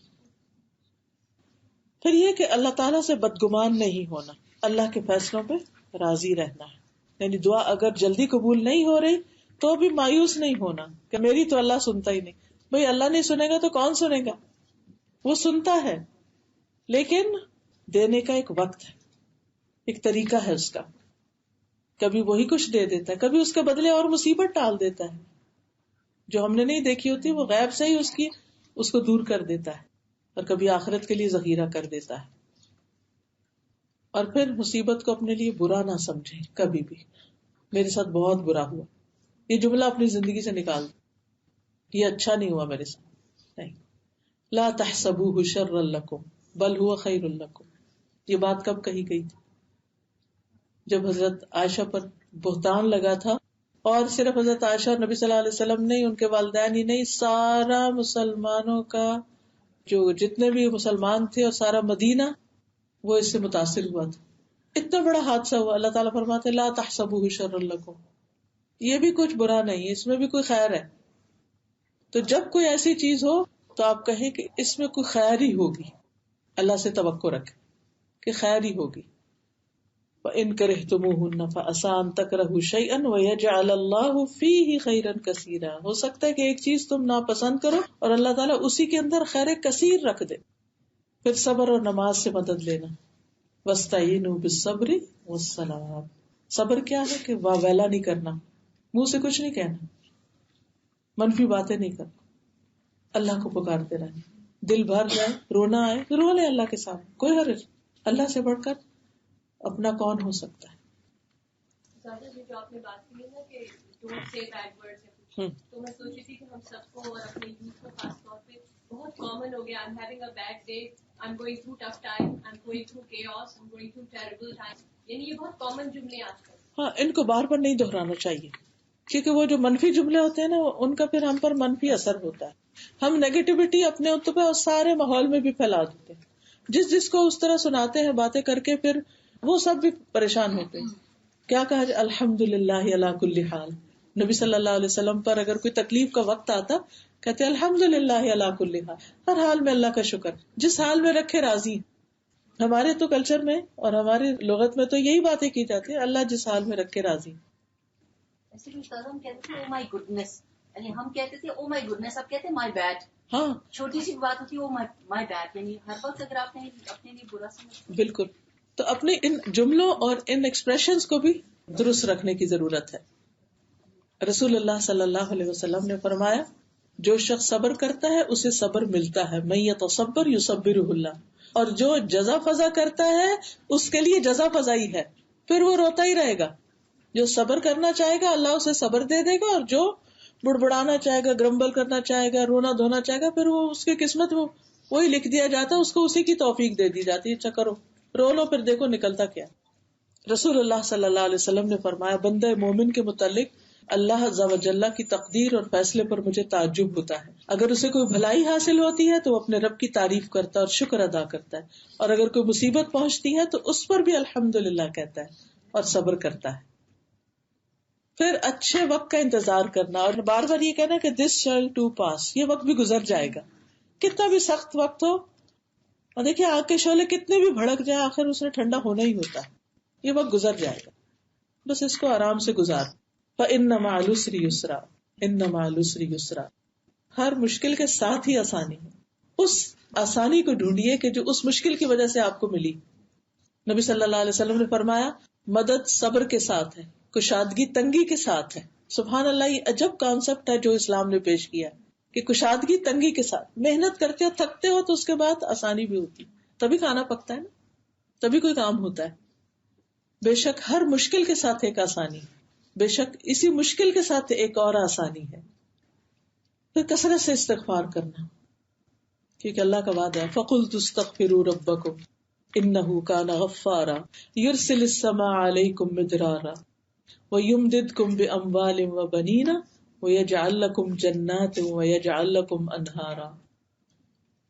پھر یہ کہ اللہ تعالیٰ سے بدگمان نہیں ہونا، اللہ کے فیصلوں پہ راضی رہنا ہے. یعنی دعا اگر جلدی قبول نہیں ہو رہی تو بھی مایوس نہیں ہونا کہ میری تو اللہ سنتا ہی نہیں. بھئی اللہ نہیں سنے گا تو کون سنے گا؟ وہ سنتا ہے، لیکن دینے کا ایک وقت ہے، ایک طریقہ ہے اس کا. کبھی وہی کچھ دے دیتا ہے، کبھی اس کے بدلے اور مصیبت ٹال دیتا ہے جو ہم نے نہیں دیکھی ہوتی، وہ غیب سے ہی اس کو دور کر دیتا ہے، اور کبھی آخرت کے لیے ذخیرہ کر دیتا ہے. اور پھر مصیبت کو اپنے لیے برا نہ سمجھے کبھی بھی. میرے ساتھ بہت برا ہوا، یہ جملہ اپنی زندگی سے نکال دو، یہ اچھا نہیں ہوا میرے ساتھ. نہیں، لا تحسبوه شرا لکم بل هو خیر لکم. یہ بات کب کہی گئی تھی؟ جب حضرت عائشہ پر بہتان لگا تھا، اور صرف حضرت عائشہ اور نبی صلی اللہ علیہ وسلم نہیں، ان کے والدین ہی نہیں، سارا مسلمانوں کا جو جتنے بھی مسلمان تھے اور سارا مدینہ وہ اس سے متاثر ہوا تھا. اتنا بڑا حادثہ ہوا. اللہ تعالیٰ فرماتے لا تحسبوه شرا لکم، یہ بھی کچھ برا نہیں ہے، اس میں بھی کوئی خیر ہے. تو جب کوئی ایسی چیز ہو تو آپ کہیں کہ اس میں کوئی خیر ہی ہوگی، اللہ سے توقع رکھیں کہ خیر ہی ہوگی. وَإِن كَرِهْتُمُوهُنَّ فَعَسَىٰ أَن تَكْرَهُوا شَيْئًا وَيَجْعَلَ اللَّهُ فِيهِ خَيْرًا كَثِيرًا. ہو سکتا ہے کہ ایک چیز تم ناپسند کرو اور اللہ تعالیٰ اسی کے اندر خیر کثیر رکھ دے. پھر صبر اور نماز سے مدد لینا. وَاسْتَعِينُوا بِالصَّبْرِ وَالصَّلَاةِ. صبر کیا ہے کہ واویلا نہیں کرنا، منہ سے کچھ نہیں کہنا، منفی باتیں نہیں کرنا، اللہ کو پکارتے رہنا. دل بھر جائے، رونا آئے تو رو لے اللہ کے سامنے، کوئی حرج. اللہ سے بڑھ کر اپنا کون ہو سکتا ہے. جو آپ نے بات کی نا کہ ڈونٹ سے بیڈ ورڈز یا کچھ، تو میں سوچ رہی تھی کہ ہم سب کو اور اپنے یوتھ کو خاص طور پہ بہت کامن ہو گیا. I am having a bad day, I am going through tough time, I am going through chaos, I am going through terrible time. یعنی یہ بہت کامن جملے آج کل. ہاں، ان کو بار بار نہیں دہرانا چاہیے، کیونکہ وہ جو منفی جملے ہوتے ہیں نا، ان کا پھر ہم پر منفی اثر ہوتا ہے. ہم نیگیٹیوٹی اپنے اتو پہ اور سارے ماحول میں بھی پھیلا دیتے ہیں. جس کو اس طرح سناتے ہیں باتیں کر کے، پھر وہ سب بھی پریشان ہوتے ہیں. کیا کہا جائے؟ الحمد للہ علی کل حال. نبی صلی اللہ علیہ وسلم پر اگر کوئی تکلیف کا وقت آتا، کہتے الحمد للہ علی کل حال، ہر حال میں اللہ کا شکر، جس حال میں رکھے راضی. ہمارے تو کلچر میں اور ہماری لغت میں تو یہی باتیں کی جاتی ہیں، اللہ جس حال میں رکھے راضی. ایسے بھی ہم کہتے تھے او مائی گڈنس، یعنی ہم کہتے تھے او مائی گڈنس، اب کہتے ہیں مائی بیڈ. ہاں، چھوٹی سی بات ہوتی ہے او مائی بیڈ، یعنی ہر وقت اگر آپ نے اپنے لیے برا سمجھ. بالکل. تو اپنے ان جملوں اور ان ایکسپریشنز کو بھی درست رکھنے کی ضرورت ہے. رسول اللہ صلی اللہ علیہ وسلم نے فرمایا جو شخص صبر کرتا ہے اسے صبر ملتا ہے. من یتصبر یصبرہ اللہ. اور جو جزا فضا کرتا ہے اس کے لیے جزا فضا ہی ہے، پھر وہ روتا ہی رہے گا. جو صبر کرنا چاہے گا اللہ اسے صبر دے دے گا، اور جو بڑبڑانا چاہے گا، گرمبل کرنا چاہے گا، رونا دھونا چاہے گا، پھر وہ اس کی قسمت میں وہی لکھ دیا جاتا ہے، اس کو اسی کی توفیق دے دی جاتی ہے. اچھا کرو، رو لو، پھر دیکھو نکلتا کیا. رسول اللہ صلی اللہ علیہ وسلم نے فرمایا بندہ مومن کے متعلق اللہ عز و جل کی تقدیر اور فیصلے پر مجھے تعجب ہوتا ہے. اگر اسے کوئی بھلائی حاصل ہوتی ہے تو وہ اپنے رب کی تعریف کرتا ہے اور شکر ادا کرتا ہے، اور اگر کوئی مصیبت پہنچتی ہے تو اس پر بھی الحمدللہ کہتا ہے اور صبر کرتا ہے. پھر اچھے وقت کا انتظار کرنا، اور بار بار یہ کہنا کہ دس شیل ٹو پاس، یہ وقت بھی گزر جائے گا. کتنا بھی سخت وقت ہو، اور دیکھیے آگ کے شعلے کتنے بھی بھڑک جائے، آخر اس نے ٹھنڈا ہونا ہی ہوتا ہے. یہ وقت گزر جائے گا، بس اس کو آرام سے گزار. فَإِنَّ مَعَ الْعُسْرِ يُسْرًا إِنَّ مَعَ الْعُسْرِ يُسْرًا. ہر مشکل کے ساتھ ہی آسانی ہے. اس آسانی کو ڈھونڈیے کہ جو اس مشکل کی وجہ سے آپ کو ملی. نبی صلی اللہ علیہ وسلم نے فرمایا مدد صبر کے ساتھ ہے، کشادگی تنگی کے ساتھ ہے. سبحان اللہ، یہ عجب کانسیپٹ ہے جو اسلام نے پیش کیا کہ کشادگی تنگی کے ساتھ. محنت کرتے ہو، تھکتے ہو تو اس کے بعد آسانی بھی ہوتی، تبھی کھانا پکتا ہے نا، تبھی کوئی کام ہوتا ہے. بے شک ہر مشکل کے ساتھ ایک آسانی، بے شک اسی مشکل کے ساتھ ایک اور آسانی ہے. پھر کثرت سے استغفار کرنا، کیونکہ اللہ کا وعدہ ہے فَقُلْتُ اسْتَغْفِرُوا رَبَّكُمْ إِنَّهُ كَانَ غَفَّارًا يُرْسِلِ السَّمَاءَ عَلَيْكُمْ مِدْرَارًا وَيُمْدِدْكُمْ بِأَمْوَالٍ وَبَنِينَ وَيَجْعَلْ لَكُمْ جَنَّاتٍ وَيَجْعَلْ لَكُمْ أَنْهَارًا.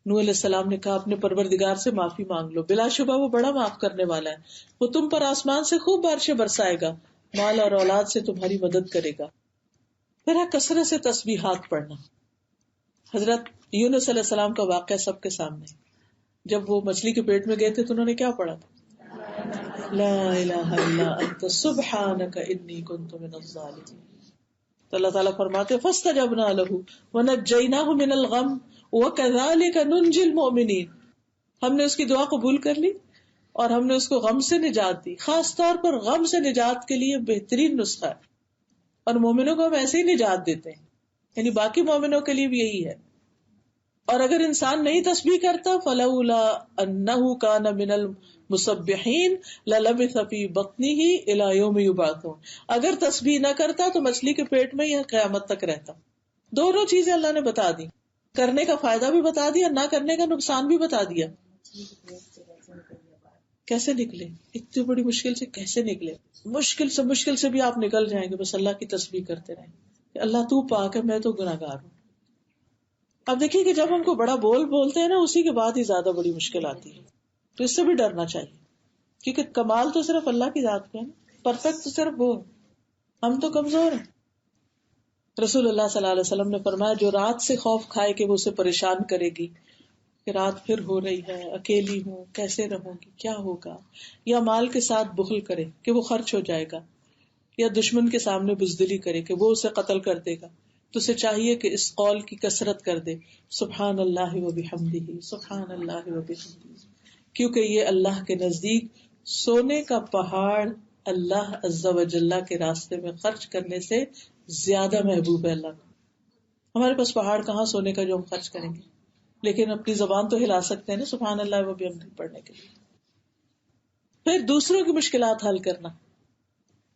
نوح علیہ السلام نے کہا اپنے پروردگار سے معافی مانگ لو، بلا شبہ وہ بڑا معاف کرنے والا ہے، وہ تم پر آسمان سے خوب بارشیں برسائے گا، مال اور اولاد سے تمہاری مدد کرے گا۔ پھر ہے کثرت سے تسبیحات پڑھنا۔ حضرت یونس علیہ السلام کا واقعہ سب کے سامنے، جب وہ مچھلی کے پیٹ میں گئے تھے تو انہوں نے کیا پڑھا تھا؟ لا الہ الا انت سبحانک انی کنت من الظالمین۔ تو اللہ تعالیٰ فرماتے فاستجبنا له ونجیناہ من الغم وکذالک ننجی المؤمنین۔ ہم نے اس کی دعا قبول کر لی اور ہم نے اس کو غم سے نجات دی۔ خاص طور پر غم سے نجات کے لیے بہترین نسخہ ہے، اور مومنوں کو ہم ایسے ہی نجات دیتے ہیں، یعنی باقی مومنوں کے لیے بھی یہی ہے۔ اور اگر انسان نہیں تسبیح کرتا فلولا انہ کان من المسبحین للبث فی بطنہ الی یوم یبعثون، اگر تسبیح نہ کرتا تو مچھلی کے پیٹ میں یہ قیامت تک رہتا۔ دونوں چیزیں اللہ نے بتا دی، کرنے کا فائدہ بھی بتا دیا، نہ کرنے کا نقصان بھی بتا دیا۔ کیسے نکلے اتنی بڑی مشکل سے، کیسے نکلے؟ مشکل سے بھی آپ نکل جائیں گے، بس اللہ کی تسبیح کرتے رہیں کہ اللہ تو پاک ہے، میں تو گناہگار ہوں۔ اب دیکھیے کہ جب ہم کو بڑا بولتے ہیں نا، اسی کے بعد ہی زیادہ بڑی مشکل آتی ہے، تو اس سے بھی ڈرنا چاہیے، کیونکہ کمال تو صرف اللہ کی ذات میں ہے، پرفیکٹ تو صرف وہ ہے، ہم تو کمزور ہیں۔ رسول اللہ صلی اللہ علیہ وسلم نے فرمایا جو رات سے خوف کھائے کہ وہ اسے پریشان کرے گی، کہ رات پھر ہو رہی ہے، اکیلی ہوں، کیسے رہوں گی، کیا ہوگا، یا مال کے ساتھ بخل کرے کہ وہ خرچ ہو جائے گا، یا دشمن کے سامنے بزدلی کرے کہ وہ اسے قتل کر دے گا، تو اسے چاہیے کہ اس قول کی کثرت کر دے سبحان اللہ و بحمدہ، سبحان اللہ و بحمدہ، کیونکہ یہ اللہ کے نزدیک سونے کا پہاڑ اللہ عز و جل کے راستے میں خرچ کرنے سے زیادہ محبوب ہے اللہ کو۔ ہمارے پاس پہاڑ کہاں سونے کا جو ہم خرچ کریں گے، لیکن اپنی زبان تو ہلا سکتے ہیں نا سبحان اللہ و بحمدہ پڑھنے کے لیے۔ پھر دوسروں کی مشکلات حل کرنا،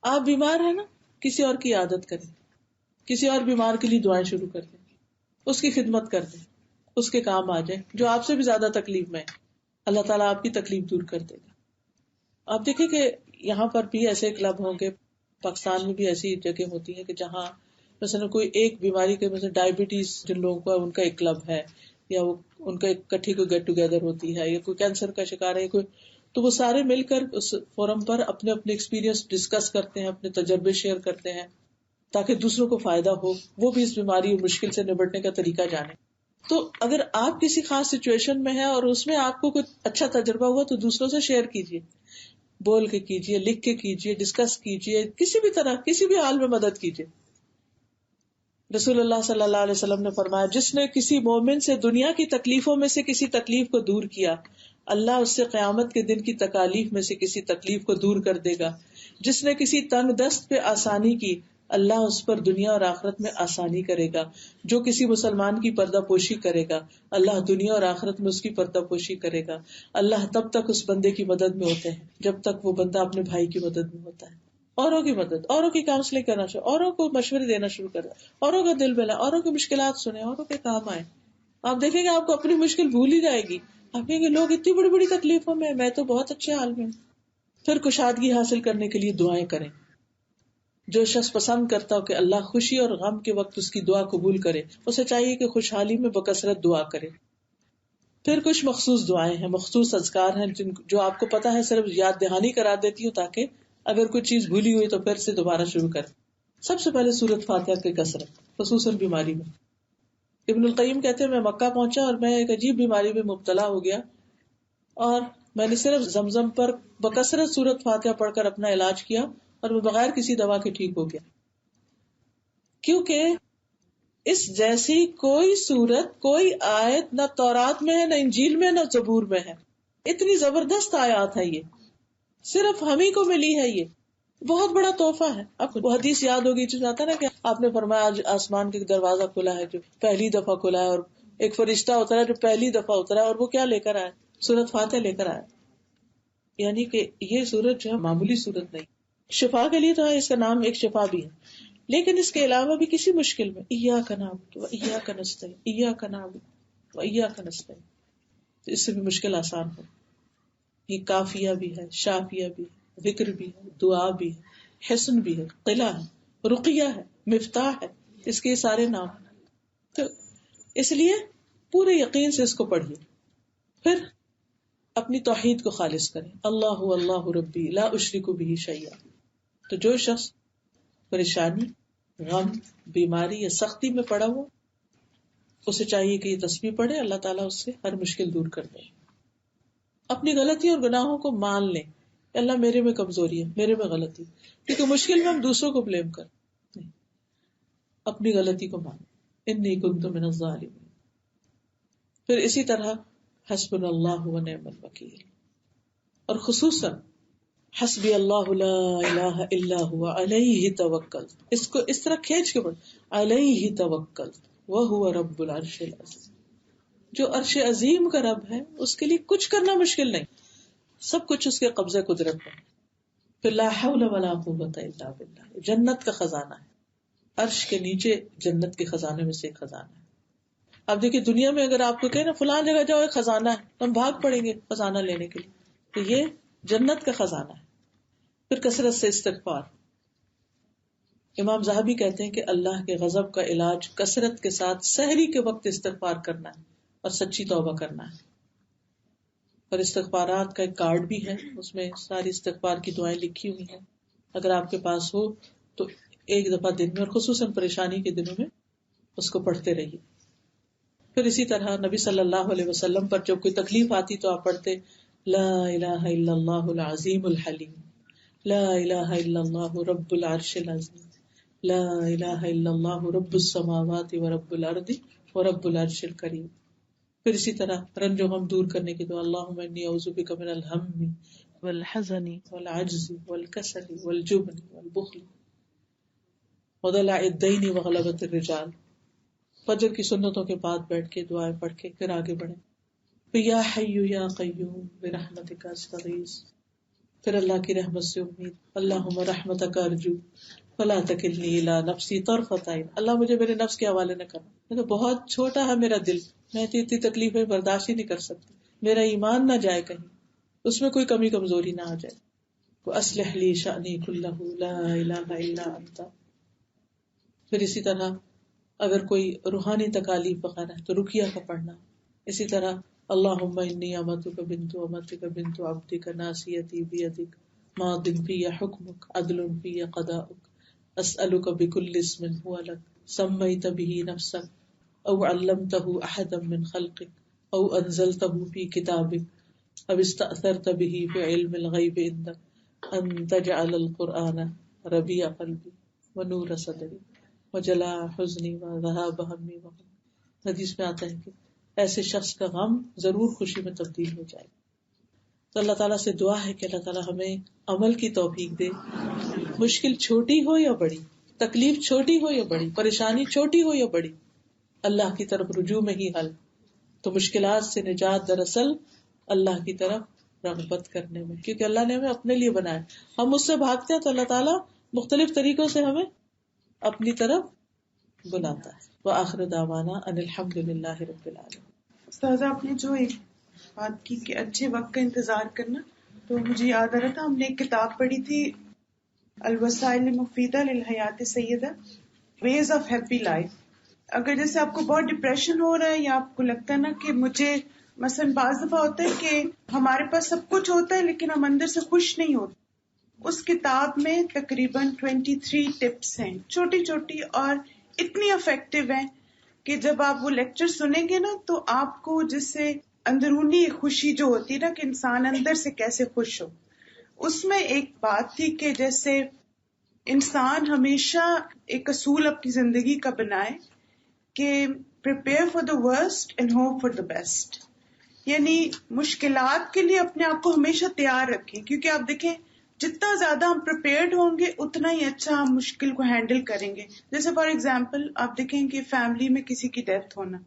آپ بیمار ہیں نا، کسی اور کی عادت کریں، کسی اور بیمار کے لیے دعائیں شروع کر دیں، اس کی خدمت کر دیں، اس کے کام آ جائیں، جو آپ سے بھی زیادہ تکلیف میں ہے، اللہ تعالیٰ آپ کی تکلیف دور کر دے گا۔ آپ دیکھیں کہ یہاں پر بھی ایسے کلب ہوں گے، پاکستان میں بھی ایسی جگہ ہوتی ہے کہ جہاں مثلا کوئی ایک بیماری کے، مثلا ڈائبٹیز جن لوگوں کو ان کا ایک کلب ہے، یا وہ ان کا ایک کٹھی کوئی گیٹ ٹوگیدر ہوتی ہے، یا کوئی کینسر کا شکار ہے کوئی، تو وہ سارے مل کر اس فورم پر اپنے اپنے ایکسپیرینس ڈسکس کرتے ہیں، اپنے تجربے شیئر کرتے ہیں تاکہ دوسروں کو فائدہ ہو، وہ بھی اس بیماری اور مشکل سے نبٹنے کا طریقہ جانے۔ تو اگر آپ کسی خاص سچویشن میں ہیں اور اس میں آپ کو کوئی اچھا تجربہ ہوا تو دوسروں سے شیئر کیجیے، بول کے کیجیے، لکھ کے کیجیے، ڈسکس کیجیے، کسی بھی طرح کسی بھی حال میں مدد کیجیے۔ رسول اللہ صلی اللہ علیہ وسلم نے فرمایا جس نے کسی مومن سے دنیا کی تکلیفوں میں سے کسی تکلیف کو دور کیا، اللہ اس سے قیامت کے دن کی تکالیف میں سے کسی تکلیف کو دور کر دے گا۔ جس نے کسی تنگ دست پہ آسانی کی، اللہ اس پر دنیا اور آخرت میں آسانی کرے گا۔ جو کسی مسلمان کی پردہ پوشی کرے گا، اللہ دنیا اور آخرت میں اس کی پردہ پوشی کرے گا۔ اللہ تب تک اس بندے کی مدد میں ہوتے ہیں جب تک وہ بندہ اپنے بھائی کی مدد میں ہوتا ہے۔ اوروں کی مدد، اوروں کی کاؤنسلنگ کرنا شروع، اوروں کو مشورے دینا شروع کر، اوروں کا دل بہلا، اوروں کی مشکلات سنیں، اوروں کے کام آئے۔ آپ دیکھیں گے آپ کو اپنی مشکل بھول ہی جائے گی، آپ کہیں گے لوگ اتنی بڑی بڑی تکلیفوں میں تو بہت اچھے حال میں ہوں۔ پھر کشادگی حاصل کرنے کے لیے دعائیں کریں۔ جو شخص پسند کرتا ہو کہ اللہ خوشی اور غم کے وقت اس کی دعا قبول کرے، اسے چاہیے کہ خوشحالی میں بکثرت دعا کرے۔ پھر کچھ مخصوص دعائیں ہیں، مخصوص اذکار ہیں جو آپ کو پتا ہے، صرف یاد دہانی کرا دیتی ہوں تاکہ اگر کوئی چیز بھولی ہوئی تو پھر سے دوبارہ شروع کریں۔ سب سے پہلے سورۃ فاتحہ کی کثرت، خصوصاً بیماری میں۔ ابن القیم کہتے ہیں میں مکہ پہنچا اور میں ایک عجیب بیماری میں مبتلا ہو گیا، اور میں نے صرف زمزم پر بکثرت سورۃ فاتحہ پڑھ کر اپنا علاج کیا، اور وہ بغیر کسی دوا کے ٹھیک ہو گیا، کیونکہ اس جیسی کوئی سورت، کوئی آیت نہ تورات میں ہے، نہ انجیل میں، نہ زبور میں ہے۔ اتنی زبردست آیات ہے، یہ صرف ہم ہی کو ملی ہے، یہ بہت بڑا تحفہ ہے۔ اب وہ حدیث یاد ہوگی جو آتا ہے نا کہ آپ نے فرمایا آج آسمان کا دروازہ کھلا ہے جو پہلی دفعہ کھلا ہے، اور ایک فرشتہ اترا ہے جو پہلی دفعہ اترا ہے، اور وہ کیا لے کر آیا؟ سورۃ فاتحہ لے کر آیا۔ یعنی کہ یہ سورت جو ہے معمولی سورت نہیں، شفا کے لیے تو ہے، اس کا نام ایک شفا بھی ہے، لیکن اس کے علاوہ بھی کسی مشکل میں ایاک نعبد و ایاک نستعین، ایاک نعبد و ایاک نستعین، تو اس سے بھی مشکل آسان ہو۔ یہ کافیہ بھی ہے، شافیہ بھی ہے، ذکر بھی ہے، دعا بھی ہے، حسن بھی ہے، قلعہ ہے، رقیہ ہے، مفتاح ہے، اس کے سارے نام۔ تو اس لیے پورے یقین سے اس کو پڑھیے. پھر اپنی توحید کو خالص کریں. اللہ اللہ ربی لا اشرک بہ شیئا. تو جو شخص پریشانی، غم، بیماری یا سختی میں پڑا ہو، اسے چاہیے کہ یہ تسبیح پڑھے، اللہ تعالیٰ اس سے ہر مشکل دور کر دے. اپنی غلطی اور گناہوں کو مان لیں. اللہ میرے میں کمزوری ہے، میرے میں غلطی، کیونکہ مشکل میں ہم دوسروں کو بلیم کر نہیں، اپنی غلطی کو مان. انی کنت من الظالمین. پھر اسی طرح حسبنا اللہ ونعم الوکیل، اور خصوصاً حسبی اللہ لا الہ الا هو علیہ توکلت. اس کو اس طرح کھینچ کے پڑھ، علیہ توکلت وہو رب العرش العظیم. جو عرش عظیم کا رب ہے اس کے لیے کچھ کرنا مشکل نہیں، سب کچھ اس کے قبضہ قدرت میں. پھر لا حول ولا قوت الا باللہ، جنت کا خزانہ ہے، عرش کے نیچے جنت کے خزانے میں سے ایک خزانہ ہے. اب دیکھیے دنیا میں اگر آپ کو کہیں نا فلاں جگہ جاؤ ایک خزانہ ہے، ہم بھاگ پڑیں گے خزانہ لینے کے لیے، تو یہ جنت کا خزانہ ہے. پھر کثرت سے استغفار. امام ذہبی کہتے ہیں کہ اللہ کے غضب کا علاج کثرت کے ساتھ سحری کے وقت استغفار کرنا ہے اور سچی توبہ کرنا ہے. اور استغفارات کا ایک کارڈ بھی ہے، اس میں ساری استغفار کی دعائیں لکھی ہوئی ہیں. اگر آپ کے پاس ہو تو ایک دفعہ دن میں، اور خصوصاً پریشانی کے دنوں میں اس کو پڑھتے رہیے. پھر اسی طرح نبی صلی اللہ علیہ وسلم پر جب کوئی تکلیف آتی تو آپ پڑھتے لا الہ الا اللہ العظیم الحلیم، لا الہ الا اللہ رب العرش العظیم، لا الہ الا اللہ رب السماوات ورب الارض ورب العرش الکریم. پھر اسی طرح رنج و غم دور کرنے کی دعا، اللہم انی اعوذ بک من الہم والحزن والعجز والکسل والجبن والبخل وضلع الدین وغلبۃ الرجال. فجر کی سنتوں کے بعد بیٹھ کے دعائیں پڑھ کے پھر آگے بڑھیں. یا حی یا قیوم برحمتک استغیث. پھر اللہ کی رحمت سے امید، اللہم رحمتک ارجو فلا تکلنی الی نفسی طرفۃ عین. اللہ مجھے میرے نفس کے حوالے نہ کرنا، بہت چھوٹا ہے میرا دل، میں اتنی تکلیفیں برداشت ہی نہیں کر سکتی، میرا ایمان نہ جائے کہیں، اس میں کوئی کمی کمزوری نہ آ جائے. وَأَصْلِحْ لِي شَأْنِي كُلَّهُ لَا إِلَٰهَ إِلَّا أَنْتَ. پھر اسی طرح اگر کوئی روحانی تکالیف وغیرہ ہے تو رقیہ کا پڑھنا. اسی طرح اللہم انی امتک بنت امتک بنت عبدک ناصیتی بیدک ماض فی حکمک عدل فی قضاؤک اسألک بکل اسم هو لک سمیت به نفسک او علمتہ احدا من خلقک او انزلتہ فی کتابک او استأثرت به فی علم الغیب عندک ان تجعل القرآن ربیع قلبی ونور صدری وجلاء حزنی وذہاب ہمی وغم. حدیث میں آتا ہے کہ ایسے شخص کا غم ضرور خوشی میں تبدیل ہو جائے. تو اللہ تعالیٰ سے دعا ہے کہ اللہ تعالیٰ ہمیں عمل کی توفیق دے. مشکل چھوٹی ہو یا بڑی، تکلیف چھوٹی ہو یا بڑی، پریشانی چھوٹی ہو یا بڑی، اللہ کی طرف رجوع میں ہی حل. تو مشکلات سے نجات دراصل اللہ کی طرف رغبت کرنے میں، کیونکہ اللہ نے ہمیں اپنے لیے بنایا. ہم اس سے بھاگتے ہیں تو اللہ تعالیٰ مختلف طریقوں سے ہمیں اپنی طرف بلاتا ہے. وآخر دعوانا ان الحمد للہ رب العالمین. استاذ آپ نے جو ایک بات کی کہ اچھے وقت کا انتظار کرنا، تو مجھے یاد آ رہا تھا ہم نے ایک کتاب پڑھی تھی الوسائل المفیدہ للحیات سیدہ، ویز آف ہیپی لائف. اگر جیسے آپ کو بہت ڈپریشن ہو رہا ہے یا آپ کو لگتا ہے نا کہ مجھے مثلاً بعض دفعہ ہوتا ہے کہ ہمارے پاس سب کچھ ہوتا ہے لیکن ہم اندر سے خوش نہیں ہوتے، اس کتاب میں تقریباً 23 ٹپس ہیں، چھوٹی چھوٹی اور اتنی افیکٹو ہیں کہ جب آپ وہ لیکچر سنیں گے نا تو آپ کو جس سے اندرونی خوشی جو ہوتی ہے نا کہ انسان اندر سے کیسے خوش ہو، اس میں ایک بات تھی کہ جیسے انسان ہمیشہ ایک اصول اپنی زندگی کا بنائے کہ prepare for the worst and hope for the best. یعنی مشکلات کے لیے اپنے آپ کو ہمیشہ تیار رکھیں، کیونکہ آپ دیکھیں جتنا زیادہ ہم پریپیئرڈ ہوں گے اتنا ہی اچھا ہم مشکل کو ہینڈل کریں گے. جیسے فار ایگزامپل آپ دیکھیں کہ فیملی میں کسی کی ڈیتھ ہونا،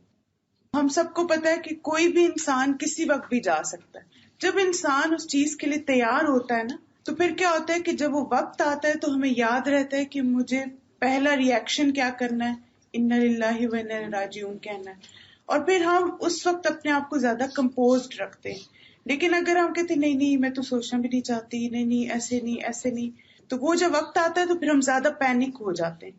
ہم سب کو پتا ہے کہ کوئی بھی انسان کسی وقت بھی جا سکتا ہے. جب انسان اس چیز کے لیے تیار ہوتا ہے نا تو پھر کیا ہوتا ہے کہ جب وہ وقت آتا ہے تو ہمیں یاد رہتا ہے کہ مجھے پہلا ریئیکشن کیا کرنا ہے، انا للہ و انا الیہ راجعون کہنا ہے، اور پھر ہم اس وقت اپنے آپ کو زیادہ کمپوزڈ رکھتے ہیں. لیکن اگر ہم کہتے نہیں نہیں میں تو سوچنا بھی نہیں چاہتی، نہیں نہیں ایسے نہیں ایسے نہیں، تو وہ جب وقت آتا ہے تو پھر ہم زیادہ پینک ہو جاتے ہیں.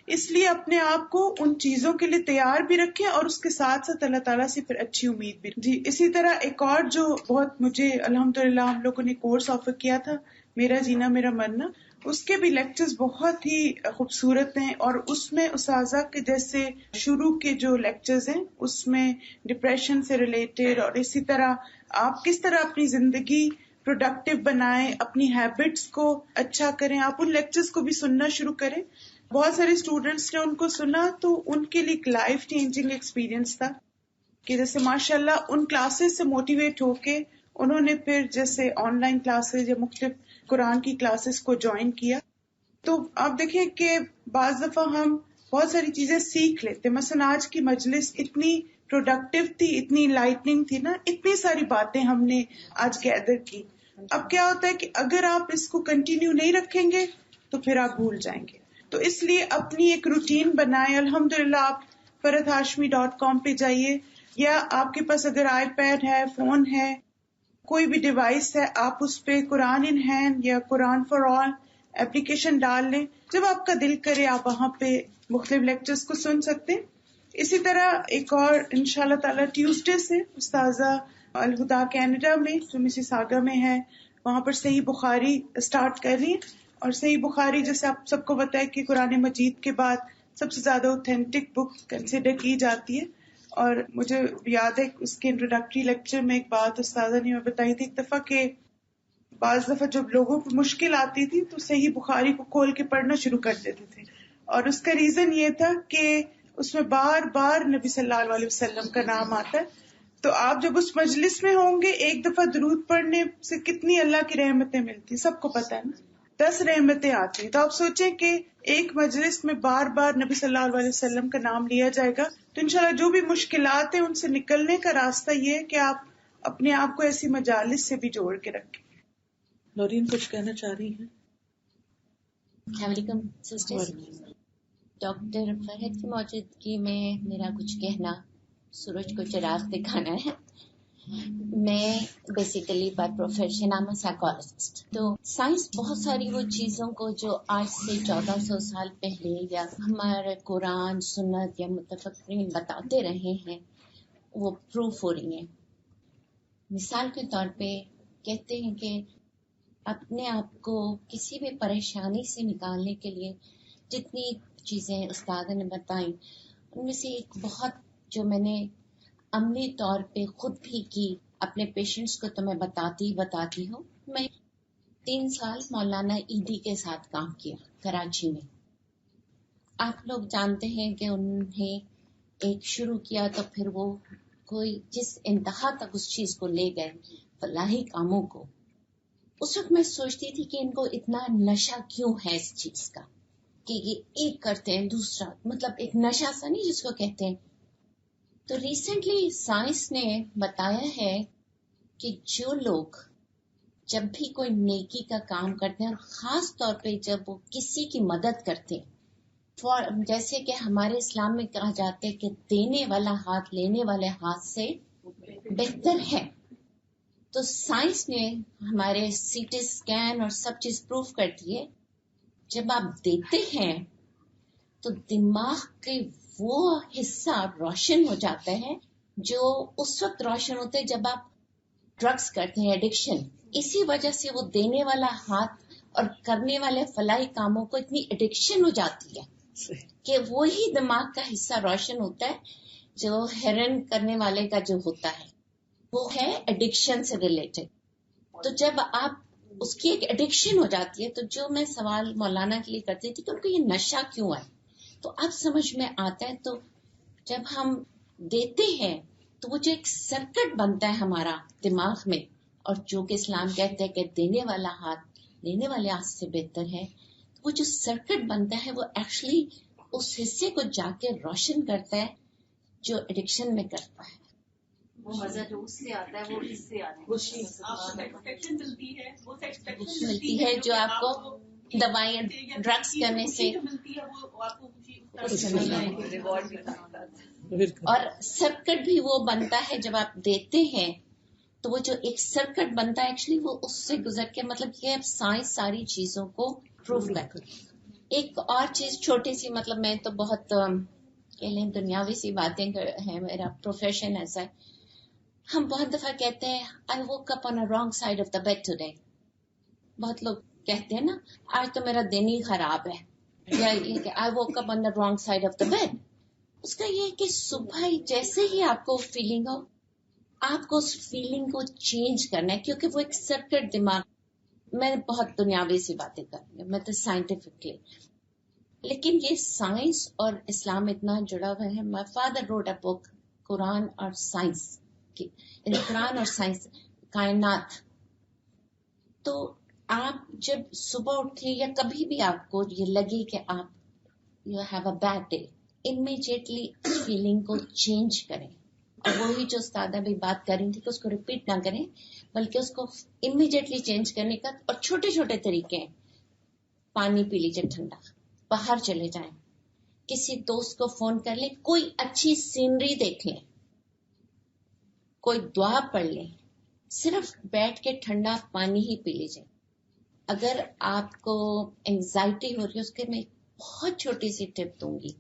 اس لیے اپنے آپ کو ان چیزوں کے لیے تیار بھی رکھیں اور اس کے ساتھ ساتھ اللہ تعالیٰ سے پھر اچھی امید بھی. جی اسی طرح ایک اور جو بہت مجھے الحمدللہ ہم لوگوں نے کورس آفر کیا تھا، میرا جینا میرا مرنا، اس کے بھی لیکچرز بہت ہی خوبصورت ہیں، اور اس میں اساتذہ کے جیسے شروع کے جو لیکچرز ہیں اس میں ڈپریشن سے ریلیٹڈ، اور اسی طرح آپ کس طرح اپنی زندگی پروڈکٹیو بنائیں، اپنی ہیبٹس کو اچھا کریں، آپ ان لیکچرز کو بھی سننا شروع کریں. بہت سارے اسٹوڈینٹس نے ان کو سنا تو ان کے لیے ایک لائف چینجنگ ایکسپیرینس تھا کہ جیسے ماشاءاللہ ان کلاسز سے موٹیویٹ ہو کے انہوں نے پھر جیسے آن لائن کلاسز یا مختلف قرآن کی کلاسز کو جوائن کیا. تو آپ دیکھیں کہ بعض دفعہ ہم بہت ساری چیزیں سیکھ لیتے، مثلا آج کی مجلس اتنی پروڈکٹیو تھی، اتنی لائٹننگ تھی نا، اتنی ساری باتیں ہم نے آج گیدر کی. اب کیا ہوتا ہے کہ اگر آپ اس کو کنٹینیو نہیں رکھیں گے تو پھر آپ بھول جائیں گے. تو اس لیے اپنی ایک روٹین بنائیں. الحمدللہ آپ farhadhashmi.com پہ جائیے، یا آپ کے پاس اگر آئی پیڈ ہے، فون ہے، کوئی بھی ڈیوائس ہے، آپ اس پہ قرآن ان ہینڈ یا قرآن فار آل اپلیکیشن ڈال لیں. جب آپ کا دل کرے آپ وہاں پہ مختلف لیکچرز کو سن سکتے ہیں. اسی طرح ایک اور انشاءاللہ تعالی ٹیوزڈے سے استاذہ الہدا کینیڈا میں جو مسیساگا میں ہے وہاں پر صحیح بخاری اسٹارٹ کر رہی ہیں. اور صحیح بخاری جیسے آپ سب کو پتہ ہے کہ قرآن مجید کے بعد سب سے زیادہ اوتھینٹک بک کنسیڈر کی جاتی ہے. اور مجھے یاد ہے اس کے انٹروڈکٹری لیکچر میں ایک بات استاذہ نے بتائی تھی ایک دفعہ کہ بعض دفعہ جب لوگوں کو مشکل آتی تھی تو صحیح بخاری کو کھول کے پڑھنا شروع کر دیتے تھے، اور اس کا ریزن یہ تھا کہ اس میں بار بار نبی صلی اللہ علیہ وسلم کا نام آتا ہے. تو آپ جب اس مجلس میں ہوں گے ایک دفعہ درود پڑھنے سے کتنی اللہ کی رحمتیں ملتی، سب کو پتہ ہے نا، 10 رحمتیں آتی ہیں. تو آپ سوچیں کہ ایک مجلس میں بار بار نبی صلی اللہ علیہ وسلم کا نام لیا جائے گا تو انشاءاللہ جو بھی مشکلات ہیں ان سے نکلنے کا راستہ یہ ہے کہ آپ اپنے آپ کو ایسی مجالس سے بھی جوڑ کے رکھیں. نورین کچھ کہنا چاہ رہی ہیں؟ السلام علیکم سسٹرز. ڈاکٹر فرحت کی موجودگی میں میرا کچھ کہنا سورج کو چراغ دکھانا ہے. میں basically by profession I am psychologist. تو سائنس بہت ساری وہ چیزوں کو جو آج سے 1400 سال پہلے یا ہمارے قرآن سنت یا متفقین بتاتے رہے ہیں وہ پروف ہو رہی ہیں. مثال کے طور پہ کہتے ہیں کہ اپنے آپ کو کسی بھی پریشانی سے نکالنے کے لیے جتنی چیزیں استاد نے بتائیں ان میں سے ایک بہت جو میں نے عملی طور پہ خود بھی کی، اپنے پیشنٹس کو تو میں بتاتی ہوں. میں 3 سال مولانا ایدی کے ساتھ کام کیا کراچی میں. آپ لوگ جانتے ہیں کہ انہیں ایک شروع کیا تو پھر وہ کوئی جس انتہا تک اس چیز کو لے گئے فلاحی کاموں کو. اس وقت میں سوچتی تھی کہ ان کو اتنا نشہ کیوں ہے اس چیز کا کہ یہ ایک کرتے ہیں دوسرا، مطلب ایک نشہ سا نہیں جس کو کہتے ہیں. تو ریسنٹلی سائنس نے بتایا ہے کہ جو لوگ جب بھی کوئی نیکی کا کام کرتے ہیں اور خاص طور پہ جب وہ کسی کی مدد کرتے ہیں، جیسے کہ ہمارے اسلام میں کہا جاتا ہے کہ دینے والا ہاتھ لینے والے ہاتھ سے بہتر ہے. تو سائنس نے ہمارے سی ٹی اسکین اور سب چیز پروف کرتی ہے جب آپ دیتے ہیں تو دماغ کے وہ حصہ روشن ہو جاتا ہے جو اس وقت روشن ہوتے ہیں جب آپ ڈرگس کرتے ہیں، ایڈکشن. اسی وجہ سے وہ دینے والا ہاتھ اور کرنے والے فلاحی کاموں کو اتنی ایڈکشن ہو جاتی ہے کہ وہی دماغ کا حصہ روشن ہوتا ہے جو ہیرن کرنے والے کا جو ہوتا ہے وہ ہے ایڈکشن سے ریلیٹڈ. تو جب آپ اس کی ایک ایڈکشن ہو جاتی ہے تو جو میں سوال مولانا کے لیے کرتی تھی کہ ان کو یہ نشہ کیوں ہے تو اب سمجھ میں آتا ہے. تو جب ہم دیتے ہیں تو وہ جو ایک سرکٹ بنتا ہے ہمارا دماغ میں، اور جو کہ اسلام کہتے ہیں کہ دینے والا ہاتھ لینے والے ہاتھ سے بہتر ہے، تو وہ جو سرکٹ بنتا ہے وہ ایکچولی اس حصے کو جا کے روشن کرتا ہے جو ایڈکشن میں کرتا ہے. وہ مزہ جو اس سے آتا ہے وہ اس سے آتا ہے، ملتی ہے جو آپ کو دوائیں ڈرگس کرنے سے، اور سرکٹ بھی وہ بنتا ہے جب آپ دیتے ہیں تو وہ جو ایک سرکٹ بنتا ہے ایکچولی وہ اس سے گزر کے، مطلب یہ اب سائنس ساری چیزوں کو پروف کرتی ہے. ایک اور چیز چھوٹی سی، مطلب میں تو بہت کہہ لیں دنیاوی سی باتیں ہیں، میرا پروفیشن ایسا ہے. ہم بہت دفعہ کہتے ہیں I woke up on a wrong side of the bed today. بہت لوگ کہتے ہیں نا آج تو میرا دن ہی خراب ہے، یا I woke up on the wrong side of the bed. اس کا یہ کہ صبح جیسے ہی آپ کو فیلنگ ہو، آپ کو اس فیلنگ کو چینج کرنا ہے، کیونکہ وہ ایک سرکٹ دماغ. میں بہت دنیاوی سی باتیں کر رہی ہوں، میں تو سائنٹیفکلی، لیکن یہ سائنس اور اسلام اتنا جڑا ہوا ہے. مائی فادر روٹ اے بک قرآن اور سائنس کی، قرآن اور سائنس کائنات. تو آپ جب صبح اٹھیں یا کبھی بھی آپ کو یہ لگے کہ آپ you have a bad day, immediately feeling کو چینج کریں. اور وہی جو استاد ابھی بات کر رہی تھی کہ اس کو ریپیٹ نہ کریں، بلکہ اس کو امیجیٹلی چینج کرنے کا. اور چھوٹے چھوٹے طریقے ہیں. پانی پی لیجیے ٹھنڈا، باہر چلے جائیں، کسی دوست کو فون کر لیں، کوئی اچھی سینری دیکھ لیں، کوئی دعا پڑھ لیں، صرف بیٹھ کے ٹھنڈا پانی ہی پی لیجیے. اگر آپ کو انگزائٹی ہو رہی ہے، اس کے میں بہت چھوٹی سی ٹپ دوں گی،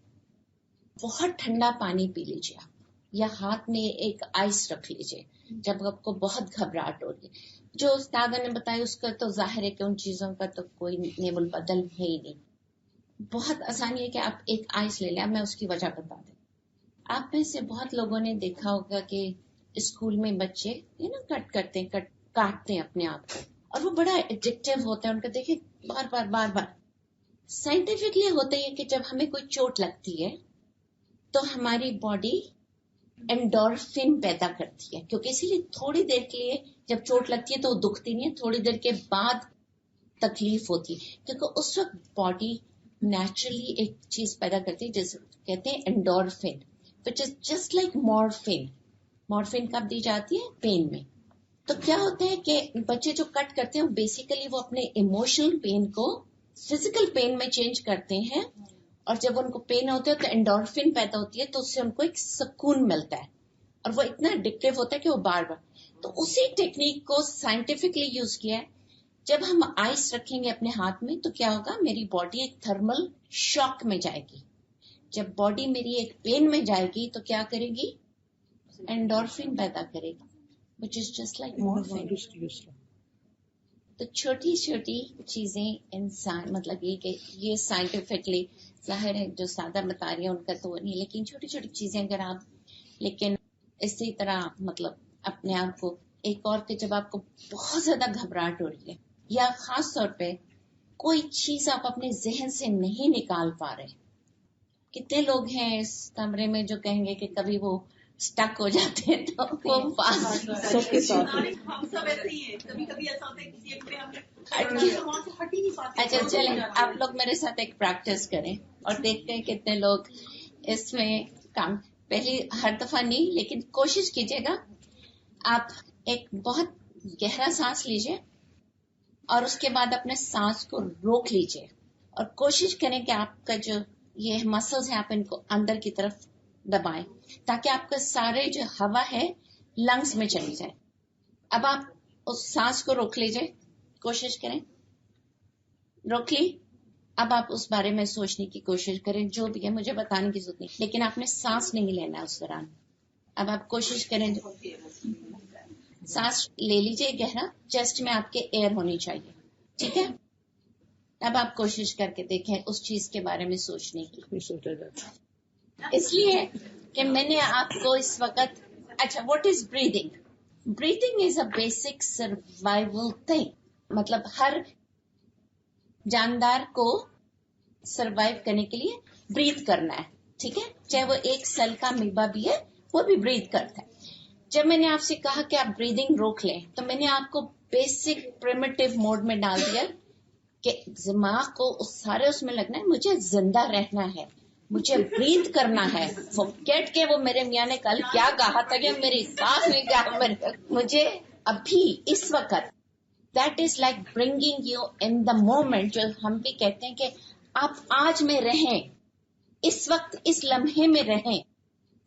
بہت ٹھنڈا پانی پی لیجیے آپ، یا ہاتھ میں ایک آئس رکھ لیجیے جب آپ کو بہت گھبراہٹ ہو رہی ہے. جو استاد نے بتایا اس کا تو ظاہر ہے کہ ان چیزوں کا تو کوئی نیم البدل ہے ہی نہیں. بہت آسانی ہے کہ آپ ایک آئس لے لیں. میں اس کی وجہ بتا دیں. آپ میں سے بہت لوگوں نے دیکھا ہوگا کہ اسکول میں بچے کٹ کرتے ہیں، کاٹتے ہیں اپنے آپ کو، اور وہ بڑا ایڈکٹیو ہوتا ہے ان کا. دیکھیں بار بار بار بار سائنٹیفکلی ہوتا ہے کہ جب ہمیں کوئی چوٹ لگتی ہے تو ہماری باڈی انڈورفن پیدا کرتی ہے، کیونکہ اسی لیے تھوڑی دیر کے لیے جب چوٹ لگتی ہے تو وہ دکھتی نہیں ہے، تھوڑی دیر کے بعد تکلیف ہوتی ہے، کیونکہ اس وقت باڈی نیچرلی ایک چیز پیدا کرتی ہے جسے کہتے ہیں endorphin, which is just like morphine. Morphine کب دی جاتی ہے؟ پین میں. تو کیا ہوتا ہے کہ بچے جو کٹ کرتے ہیں بیسیکلی وہ اپنے ایموشنل پین کو فزیکل پین میں چینج کرتے ہیں، اور جب ان کو پین ہوتا ہے تو انڈورفن پیدا ہوتی ہے، تو اس سے ان کو ایک سکون ملتا ہے، اور وہ اتنا ایڈکٹیو ہوتا ہے کہ وہ بار بار. تو اسی ٹیکنیک کو سائنٹیفکلی یوز کیا ہے. جب ہم آئس رکھیں گے اپنے ہاتھ میں تو کیا ہوگا، میری باڈی ایک تھرمل شاک میں جائے گی. جب باڈی میری ایک پین میں جائے گی تو کیا کرے گی، انڈورفن پیدا کرے گی، which is just like morphine. تو چھوٹی چھوٹی چیزیں انسان، مطلب یہ کہ یہ سائنٹیفکلی ظاہر ہے جو سادہ بتا رہی ہیں ان کا تو وہ نہیں، لیکن چھوٹی چھوٹی چیزیں اگر آپ، لیکن اسی طرح مطلب اپنے آپ کو ایک اور کہ جب آپ کو بہت زیادہ گھبراہٹ ہو رہی ہے، یا خاص طور پہ کوئی چیز آپ اپنے ذہن سے نہیں نکال پا رہے. کتنے لوگ ہیں اس کمرے میں جو کہیں گے کہ کبھی وہ اسٹک ہو جاتے ہیں تو وہ سب کے ساتھ ہم سب ایسے ہی ہیں. کبھی کبھی ایسا ہوتا ہے کسی ایک پہ ہم وہاں سے ہٹ ہی نہیں پاتے. اچھا چلیں آپ لوگ میرے ساتھ ایک پریکٹس کریں اور دیکھتے ہیں کتنے لوگ اس میں کام. پہلی ہر دفعہ نہیں، لیکن کوشش کیجیے گا. آپ ایک بہت گہرا سانس لیجیے اور اس کے بعد اپنے سانس کو روک لیجیے، اور کوشش کریں کہ آپ کا جو یہ مسلز ہیں آپ ان کو اندر کی طرف دبائیں تاکہ آپ کا سارے جو ہوا ہے لنگس میں چلی جائے. اب آپ اس سانس کو روک لیجیے، کوشش کریں. روک لی. اب آپ اس بارے میں سوچنے کی کوشش کریں جو بھی ہے، مجھے بتانے کی ضرورت نہیں، لیکن آپ نے سانس نہیں لینا ہے اس دوران. اب آپ کوشش کریں، سانس لے لیجیے گہرا، چیسٹ میں آپ کے ایئر ہونی چاہیے، ٹھیک ہے. اب آپ کوشش کر کے دیکھیں اس چیز کے بارے میں سوچنے کی، اس لیے کہ میں نے آپ کو اس وقت. اچھا، what is breathing? Breathing is a basic survival thing. مطلب ہر جاندار کو سروائیو کرنے کے لیے بریتھ کرنا ہے، ٹھیک ہے. چاہے وہ ایک سیل کا امیبا بھی ہے وہ بھی بریتھ کرتا ہے. جب میں نے آپ سے کہا کہ آپ بریدنگ روک لیں تو میں نے آپ کو بیسک پریمیٹیو موڈ میں ڈال دیا کہ دماغ کو سارے اس میں لگنا ہے مجھے زندہ رہنا ہے، مجھے بریتھ کرنا ہے. فورگیٹ کہ وہ میرے میاں نے کل کیا کہا تھا کہ میری سانس نے کیا، مجھے ابھی اس وقت. That is like bringing you in the moment. جو ہم بھی کہتے ہیں کہ آپ آج میں رہیں، اس وقت اس لمحے میں رہیں.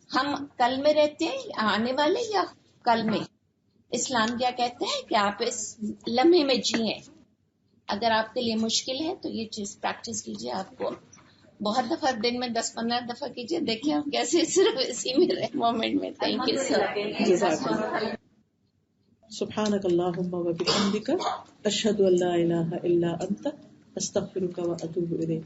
ہم کل میں رہتے ہیں آنے والے یا کل میں. اسلام کیا کہتے ہیں کہ آپ اس لمحے میں جیئیں. اگر آپ کے لیے مشکل ہے تو یہ چیز پریکٹس کیجیے. آپ کو بہت دفعہ دن میں 10-15 دفعہ کیجیے, دیکھیں آپ کیسے صرف اسی میں رہے مومنٹ میں. Thank you sir. جزاک اللہ. سبحانک اللہم و بحمدک اشہد ان لا الہ الا انت استغفرک و اتوب الیک.